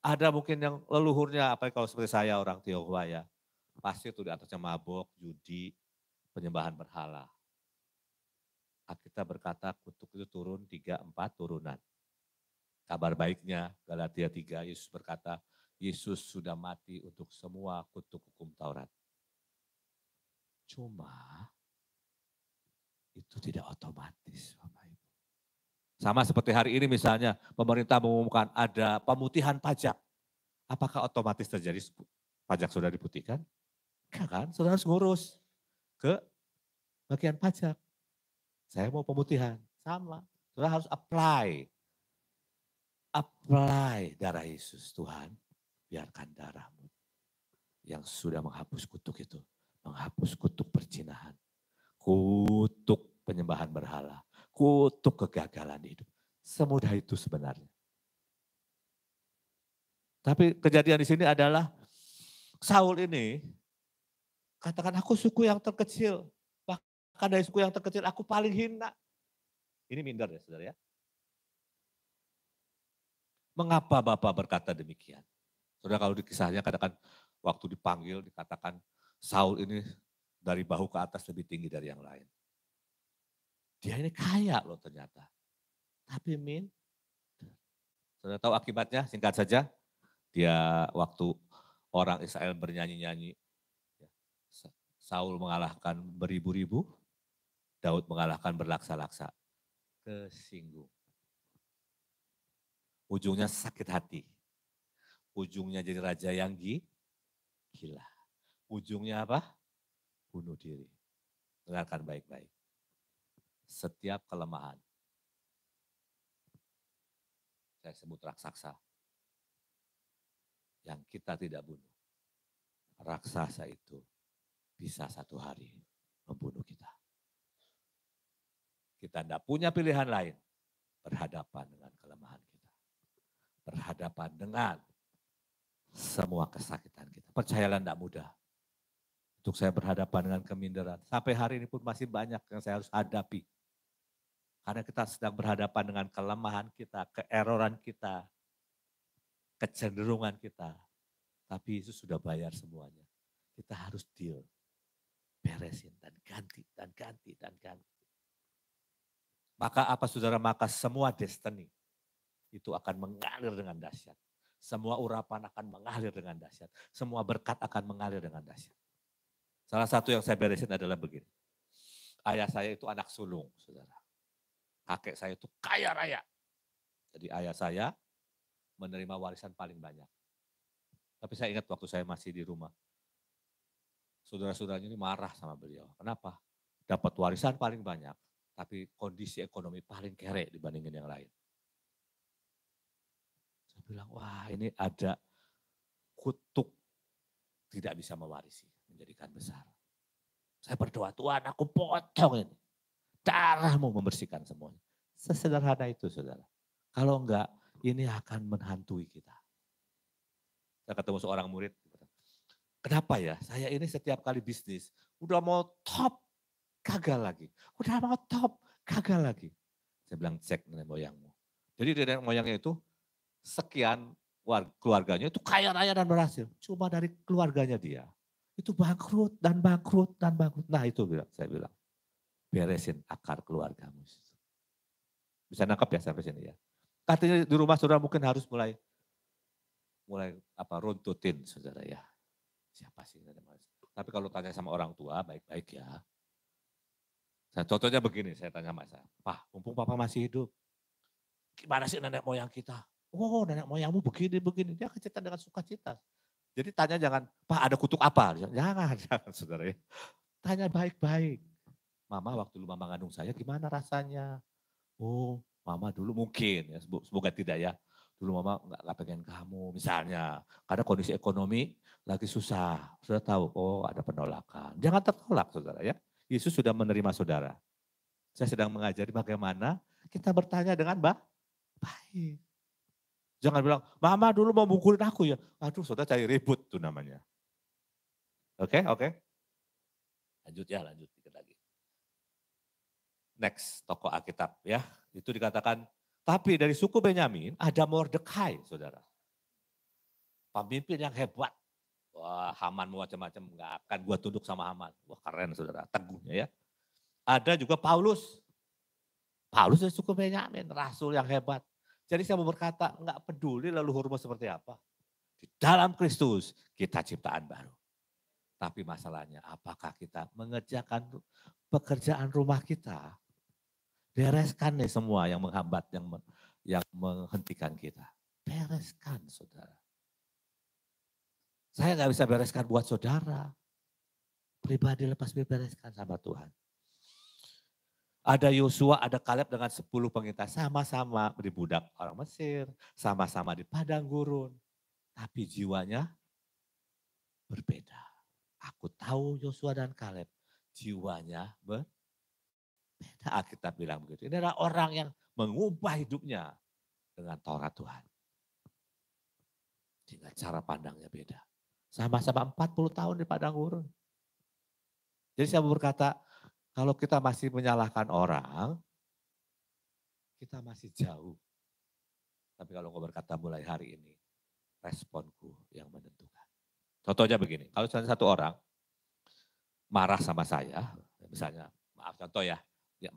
Ada mungkin yang leluhurnya, apa kalau seperti saya orang Tionghoa ya. Pasti itu di atasnya mabok, judi, penyembahan berhala. Kita berkata kutuk itu turun 3-4 turunan. Kabar baiknya Galatia 3, Yesus berkata, Yesus sudah mati untuk semua kutuk hukum Taurat. Cuma itu tidak otomatis, Bapak Ibu. Sama seperti hari ini misalnya pemerintah mengumumkan ada pemutihan pajak. Apakah otomatis terjadi pajak sudah diputihkan? Enggak kan, saudara harus ngurus ke bagian pajak. Saya mau pemutihan, sama. Saudara harus apply darah Yesus. Tuhan, biarkan darahmu yang sudah menghapus kutuk itu. Menghapus kutuk perzinahan. Kutuk penyembahan berhala. Kutuk kegagalan hidup. Semudah itu sebenarnya. Tapi kejadian di sini adalah Saul ini katakan aku suku yang terkecil. Bahkan dari suku yang terkecil aku paling hina. Ini minder ya saudara ya. Mengapa Bapak berkata demikian? Saudara kalau di kisahnya katakan waktu dipanggil dikatakan Saul ini dari bahu ke atas lebih tinggi dari yang lain. Dia ini kaya loh ternyata. Tapi saudara tahu akibatnya singkat saja. Dia waktu orang Israel bernyanyi-nyanyi. Saul mengalahkan beribu-ribu. Daud mengalahkan berlaksa-laksa. Kesinggung. Ujungnya sakit hati. Ujungnya jadi raja yang gila. Ujungnya apa? Bunuh diri. Dengarkan baik-baik. Setiap kelemahan, saya sebut raksasa, yang kita tidak bunuh. Raksasa itu bisa satu hari membunuh kita. Kita tidak punya pilihan lain. Berhadapan dengan kelemahan kita. Berhadapan dengan semua kesakitan kita. Percayalah tidak mudah. Untuk saya berhadapan dengan keminderan. Sampai hari ini pun masih banyak yang saya harus hadapi. Karena kita sedang berhadapan dengan kelemahan kita, keeroran kita, kecenderungan kita. Tapi Yesus sudah bayar semuanya. Kita harus deal, beresin dan ganti, dan ganti, dan ganti. Maka apa saudara, maka semua destiny itu akan mengalir dengan dahsyat. Semua urapan akan mengalir dengan dahsyat. Semua berkat akan mengalir dengan dahsyat. Salah satu yang saya beresin adalah begini. Ayah saya itu anak sulung, saudara. Kakek saya itu kaya raya. Jadi ayah saya menerima warisan paling banyak. Tapi saya ingat waktu saya masih di rumah. Saudara-saudaranya ini marah sama beliau. Kenapa? Dapat warisan paling banyak. Tapi kondisi ekonomi paling kerek dibandingin yang lain. Saya bilang, wah ini ada kutuk tidak bisa mewarisi, menjadikan besar. Saya berdoa, Tuhan aku potong ini. Darahmu membersihkan semuanya. Sesederhana itu saudara. Kalau enggak, ini akan menghantui kita. Saya ketemu seorang murid, kenapa ya saya ini setiap kali bisnis, udah mau top, gagal lagi. Udah mau top, gagal lagi. Saya bilang cek nenek moyangmu. Jadi nenek moyangnya itu sekian keluarganya itu kaya raya dan berhasil. Cuma dari keluarganya dia. Itu bangkrut dan bangkrut dan bangkrut. Nah itu saya bilang. Beresin akar keluargamu. Bisa nangkap ya sampai sini ya. Artinya di rumah saudara mungkin harus mulai runtutin saudara ya. Siapa sih? Tapi kalau tanya sama orang tua baik-baik ya. Contohnya begini, saya tanya Mas, Pak, mumpung Papa masih hidup, gimana sih nenek moyang kita? Oh nenek moyangmu begini. Dia akan cerita dengan sukacita. Jadi tanya jangan, Pak ada kutuk apa? Jangan saudara ya. Tanya baik-baik. Mama waktu dulu mama ngandung saya gimana rasanya? Oh mama dulu mungkin, ya, semoga tidak ya. Dulu mama nggak pengen kamu misalnya. Karena kondisi ekonomi lagi susah. Sudah tahu, oh ada penolakan. Jangan tertolak saudara ya. Yesus sudah menerima saudara. Saya sedang mengajari bagaimana kita bertanya dengan baik. Jangan bilang, mama dulu mau mukulin aku ya. Aduh saudara cari ribut tuh namanya. Oke. Lanjut dikit lagi. Next, tokoh Alkitab ya. Itu dikatakan, tapi dari suku Benyamin ada Mordekai saudara. Pemimpin yang hebat. Wah Haman macam-macam, nggak akan gua tunduk sama Haman. Wah keren saudara, teguhnya ya. Ada juga Paulus. Paulus dari suku Benyamin, rasul yang hebat. Jadi saya mau berkata, nggak peduli leluhurmu seperti apa. Di dalam Kristus kita ciptaan baru. Tapi masalahnya apakah kita mengerjakan pekerjaan rumah kita. Bereskan nih semua yang menghambat, yang menghentikan kita. Bereskan saudara. Saya nggak bisa bereskan buat saudara. Pribadi lepas bereskan sama Tuhan. Ada Yosua, ada Kaleb dengan 10 pengintai. Sama-sama di budak orang Mesir. Sama-sama di padang gurun. Tapi jiwanya berbeda. Aku tahu Yosua dan Kaleb. Jiwanya berbeda. Alkitab bilang begitu. Ini adalah orang yang mengubah hidupnya dengan Taurat Tuhan. Sehingga cara pandangnya beda. Sama-sama 40 tahun di padang gurun. Jadi saya berkata, kalau kita masih menyalahkan orang, kita masih jauh. Tapi kalau engkau berkata mulai hari ini, responku yang menentukan. Contohnya begini, kalau satu orang marah sama saya, misalnya, maaf contoh ya,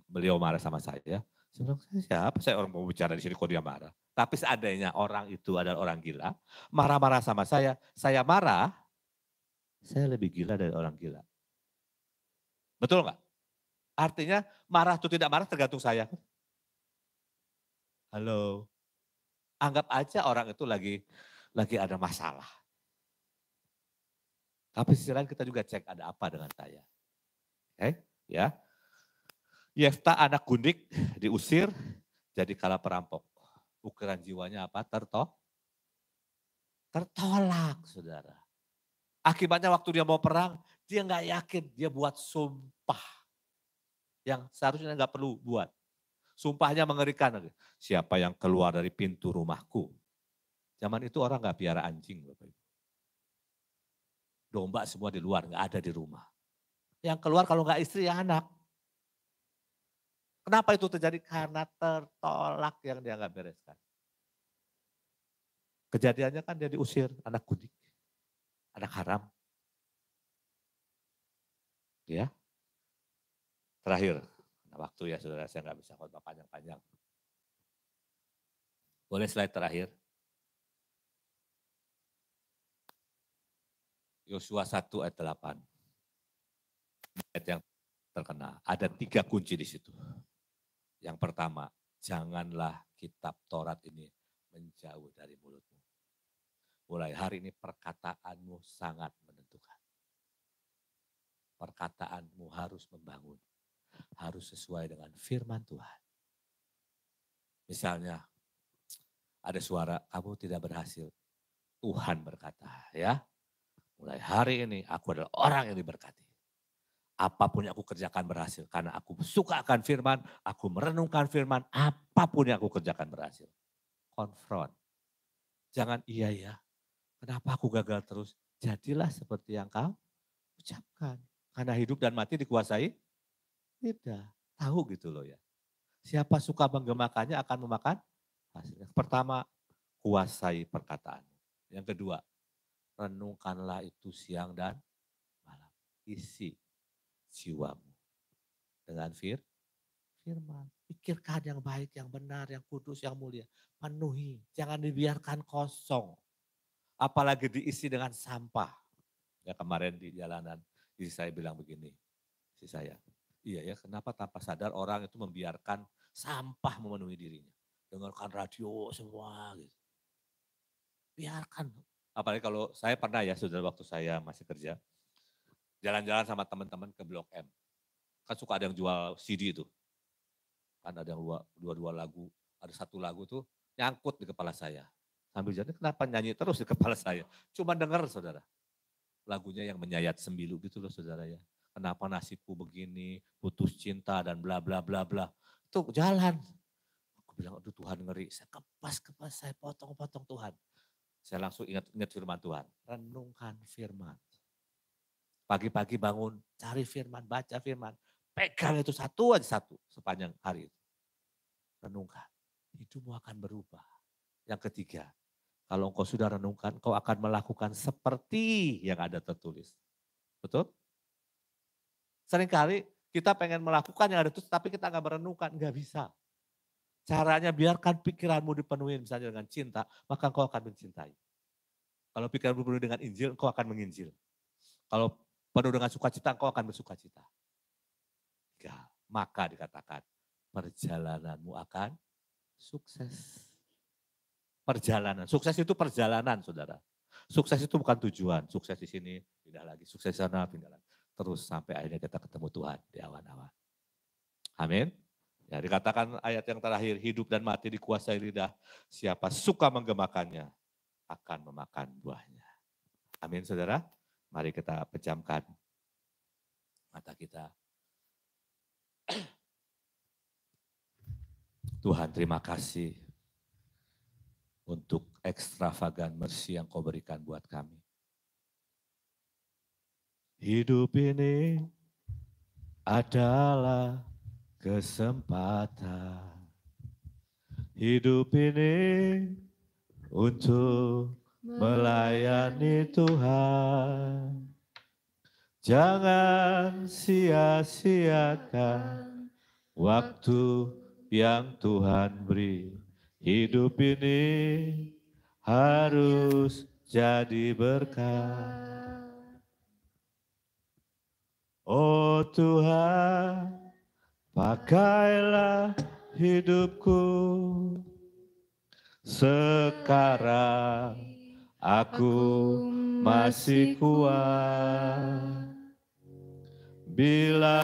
beliau marah sama saya bilang, siapa saya orang mau bicara di sini kok dia marah. Tapi seandainya orang itu adalah orang gila, marah-marah sama saya marah, saya lebih gila dari orang gila. Betul nggak? Artinya marah atau tidak marah tergantung saya. Halo. Anggap aja orang itu lagi ada masalah. Tapi sisi lain kita juga cek ada apa dengan saya. Oke, ya. Yefta anak gundik diusir jadi kala perampok. Ukuran jiwanya apa? Tertolak, saudara. Akibatnya waktu dia mau perang, dia nggak yakin, dia buat sumpah. Yang seharusnya nggak perlu buat. Sumpahnya mengerikan. Siapa yang keluar dari pintu rumahku. Zaman itu orang nggak piara anjing. Bapak Ibu. Domba semua di luar, nggak ada di rumah. Yang keluar kalau nggak istri ya anak. Kenapa itu terjadi? Karena tertolak yang dia nggak bereskan. Kejadiannya kan dia diusir, anak gundik, anak haram. Ya, terakhir, waktu ya saudara, saya nggak bisa khotbah panjang-panjang. Boleh slide terakhir. Yosua 1 ayat 8. Ayat yang terkenal. Ada 3 kunci di situ. Yang pertama, janganlah kitab Taurat ini menjauh dari mulutmu. Mulai hari ini perkataanmu sangat menentukan. Perkataanmu harus membangun. Harus sesuai dengan firman Tuhan. Misalnya, ada suara, kamu tidak berhasil. Tuhan berkata, ya, mulai hari ini aku adalah orang yang diberkati. Apapun yang aku kerjakan berhasil. Karena aku suka akan firman, aku merenungkan firman, apapun yang aku kerjakan berhasil. Konfront. Jangan iya ya, kenapa aku gagal terus? Jadilah seperti yang kau ucapkan. Karena hidup dan mati dikuasai? Tidak. Tahu gitu loh ya. Siapa suka menggemakannya akan memakan hasilnya. Pertama, kuasai perkataan. Yang kedua, renungkanlah itu siang dan malam. Isi jiwamu dengan firman. Pikirkan yang baik, yang benar, yang kudus, yang mulia. Penuhi, jangan dibiarkan kosong. Apalagi diisi dengan sampah. Ya kemarin di jalanan, istri saya bilang begini, istri saya, iya ya kenapa tanpa sadar orang itu membiarkan sampah memenuhi dirinya. Dengarkan radio semua gitu. Biarkan. Apalagi kalau saya pernah ya, saudara waktu saya masih kerja, jalan-jalan sama teman-teman ke Blok M. Kan suka ada yang jual CD itu. Kan ada yang dua lagu, ada satu lagu tuh nyangkut di kepala saya. Sambil jalan, kenapa nyanyi terus di kepala saya? Cuma dengar saudara. Lagunya yang menyayat sembilu gitu loh saudara ya. Kenapa nasibku begini, putus cinta dan bla bla bla bla. Itu jalan. Aku bilang, aduh Tuhan ngeri. Saya kepas, saya potong-potong Tuhan. Saya langsung ingat firman Tuhan. Renungkan firman. Pagi-pagi bangun, cari firman, baca firman. Pegang itu satu aja satu sepanjang hari itu. Renungkan. Hidupmu akan berubah. Yang ketiga, kalau engkau sudah renungkan, engkau akan melakukan seperti yang ada tertulis. Betul? Seringkali kita pengen melakukan yang ada tertulis, tapi kita nggak merenungkan, nggak bisa. Caranya biarkan pikiranmu dipenuhi misalnya dengan cinta, maka engkau akan mencintai. Kalau pikiranmu dipenuhi dengan Injil, engkau akan menginjil. Kalau penuh dengan sukacita, engkau akan bersukacita. Maka dikatakan, perjalananmu akan sukses. Perjalanan, sukses itu perjalanan saudara. Sukses itu bukan tujuan, sukses di sini, pindah lagi, sukses di sana, pindah lagi. Terus sampai akhirnya kita ketemu Tuhan di awan-awan. Amin. Ya, dikatakan ayat yang terakhir, hidup dan mati dikuasai lidah. Siapa suka menggemakannya akan memakan buahnya. Amin saudara. Mari kita pejamkan mata kita. Tuhan terima kasih untuk ekstravagan mercy yang kau berikan buat kami. Hidup ini adalah kesempatan. Hidup ini untuk melayani Tuhan. Jangan sia-siakan waktu yang Tuhan beri. Hidup ini harus jadi berkat. Oh Tuhan, pakailah hidupku. Sekarang aku masih kuat. Bila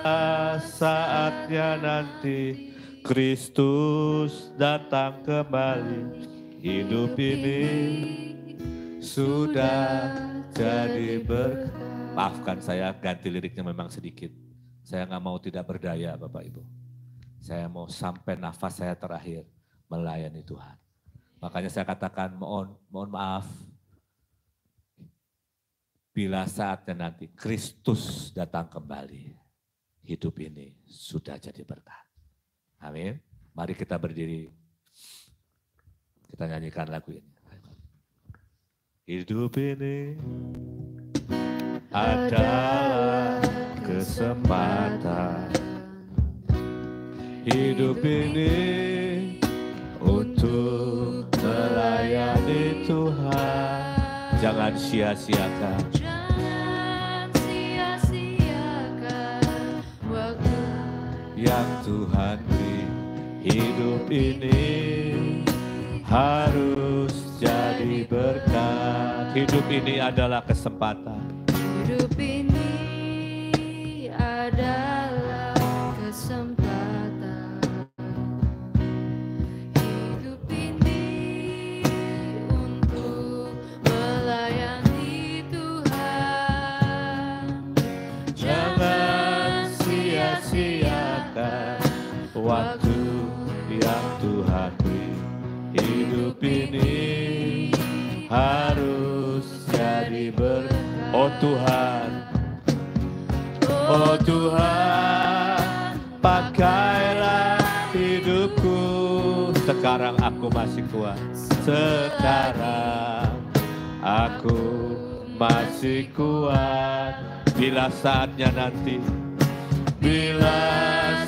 saatnya nanti Kristus datang kembali, hidup ini sudah jadi berkat. Maafkan saya ganti liriknya memang sedikit. Saya nggak mau tidak berdaya Bapak Ibu. Saya mau sampai nafas saya terakhir melayani Tuhan. Makanya saya katakan mohon maaf. Bila saatnya nanti Kristus datang kembali, hidup ini sudah jadi berkat. Amin. Mari kita berdiri. Kita nyanyikan lagu ini. Hidup ini adalah kesempatan. Hidup ini untuk melayani Tuhan. Jangan sia-siakan. Jangan sia-siakan waktu yang Tuhan beri. Hidup ini harus jadi berkat. Hidup ini adalah kesempatan. hidup ini adalah kesempatan. Hidup ini untuk Oh Tuhan, oh Tuhan, pakailah hidupku. Sekarang aku masih kuat. Sekarang aku masih kuat. Bila saatnya nanti, bila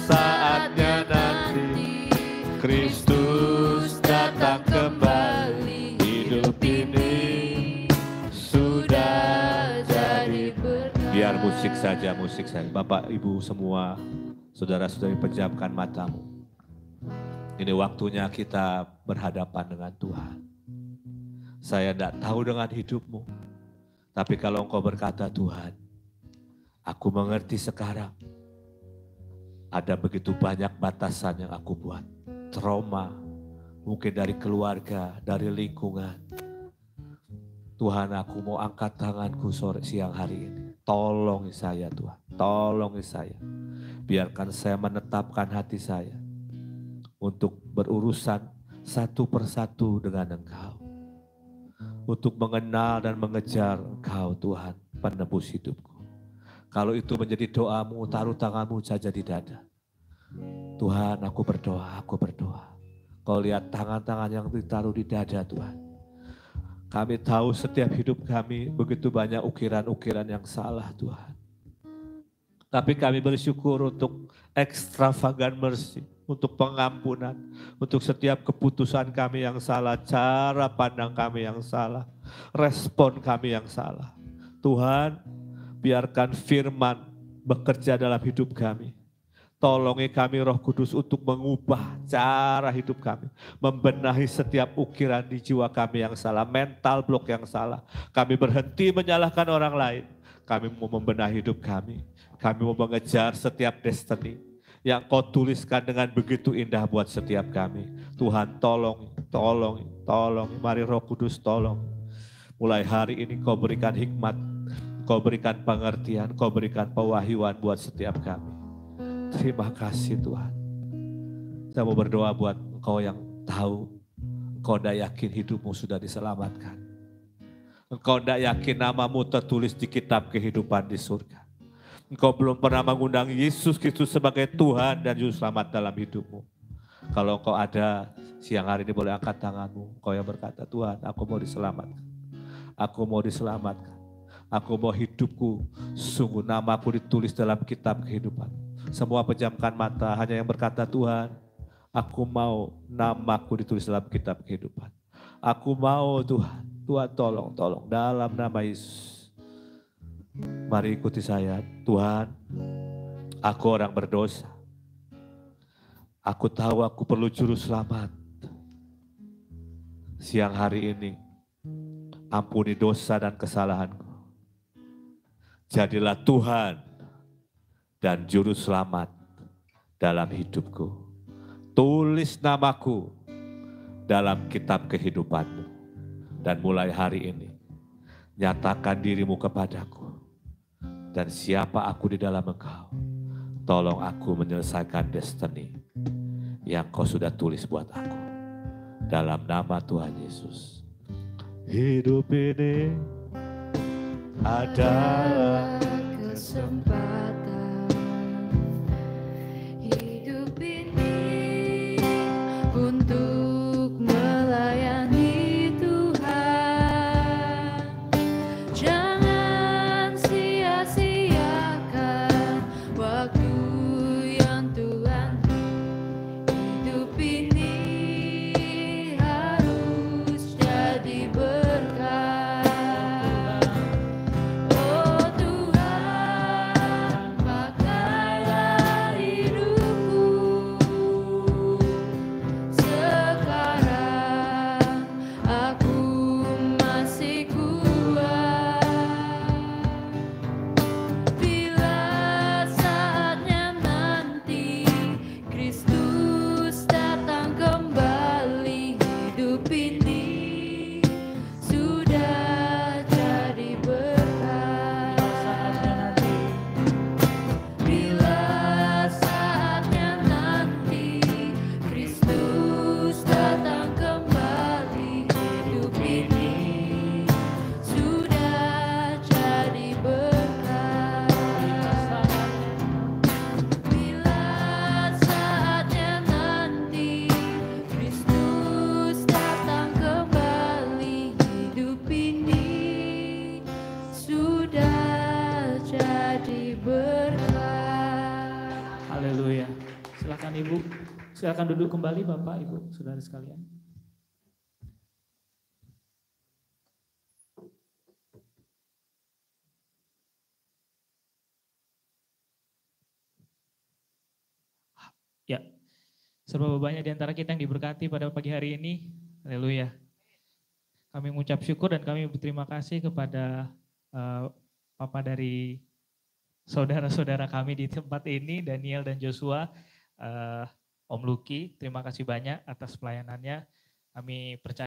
saatnya nanti, Kristus datang kembali, hidup ini sudah jadi benar. Biar musik saja. Bapak, Ibu semua, saudara-saudari, pejamkan matamu. Ini waktunya kita berhadapan dengan Tuhan. Saya tidak tahu dengan hidupmu, tapi kalau engkau berkata, Tuhan, aku mengerti sekarang, ada begitu banyak batasan yang aku buat. Trauma, mungkin dari keluarga, dari lingkungan. Tuhan, aku mau angkat tanganku siang hari ini. Tolongi saya Tuhan, tolongi saya. Biarkan saya menetapkan hati saya untuk berurusan satu persatu dengan Engkau. Untuk mengenal dan mengejar Engkau Tuhan, penebus hidupku. Kalau itu menjadi doamu, taruh tanganmu saja di dada. Tuhan, aku berdoa. Kau lihat tangan-tangan yang ditaruh di dada Tuhan. Kami tahu setiap hidup kami begitu banyak ukiran-ukiran yang salah Tuhan. Tapi kami bersyukur untuk extravagant mercy, untuk pengampunan, untuk setiap keputusan kami yang salah, cara pandang kami yang salah, respon kami yang salah. Tuhan, biarkan firman bekerja dalam hidup kami. Tolongi kami Roh Kudus untuk mengubah cara hidup kami. Membenahi setiap ukiran di jiwa kami yang salah, mental block yang salah. Kami berhenti menyalahkan orang lain. Kami mau membenahi hidup kami. Kami mau mengejar setiap destiny yang kau tuliskan dengan begitu indah buat setiap kami. Tuhan tolong. Mari Roh Kudus tolong. Mulai hari ini kau berikan hikmat, kau berikan pengertian, kau berikan pewahyuan buat setiap kami. Terima kasih Tuhan. Saya mau berdoa buat engkau yang tahu, engkau tidak yakin hidupmu sudah diselamatkan. Engkau tidak yakin namamu tertulis di kitab kehidupan di surga. Engkau belum pernah mengundang Yesus Kristus sebagai Tuhan dan Juru Selamat dalam hidupmu. Kalau engkau ada, siang hari ini boleh angkat tanganmu. Engkau yang berkata, Tuhan, aku mau diselamatkan. Aku mau diselamatkan. Aku mau hidupku, sungguh namaku ditulis dalam kitab kehidupan. Semua pejamkan mata, hanya yang berkata, Tuhan, aku mau namaku ditulis dalam kitab kehidupan. Aku mau Tuhan, Tuhan tolong dalam nama Yesus. Mari ikuti saya. Tuhan, aku orang berdosa. Aku tahu aku perlu juru selamat. Siang hari ini, ampuni dosa dan kesalahanku. Jadilah Tuhan dan juru selamat dalam hidupku. Tulis namaku dalam kitab kehidupanmu. Dan mulai hari ini, nyatakan dirimu kepadaku. Dan siapa aku di dalam Engkau, tolong aku menyelesaikan destiny yang Kau sudah tulis buat aku. Dalam nama Tuhan Yesus. Hidup ini adalah kesempatan. Hidup ini untuk melayani Tuhan. Jangan sia-siakan waktu yang Tuhan. Hidup ini harus jadi berkat. Oh Tuhan, Silakan Ibu, silakan duduk kembali Bapak Ibu, saudara sekalian. Ya, serba banyak di antara kita yang diberkati pada pagi hari ini. Haleluya. Kami mengucap syukur dan kami berterima kasih kepada Papa dari saudara-saudara kami di tempat ini, Daniel dan Joshua, Om Luki. Terima kasih banyak atas pelayanannya. Kami percaya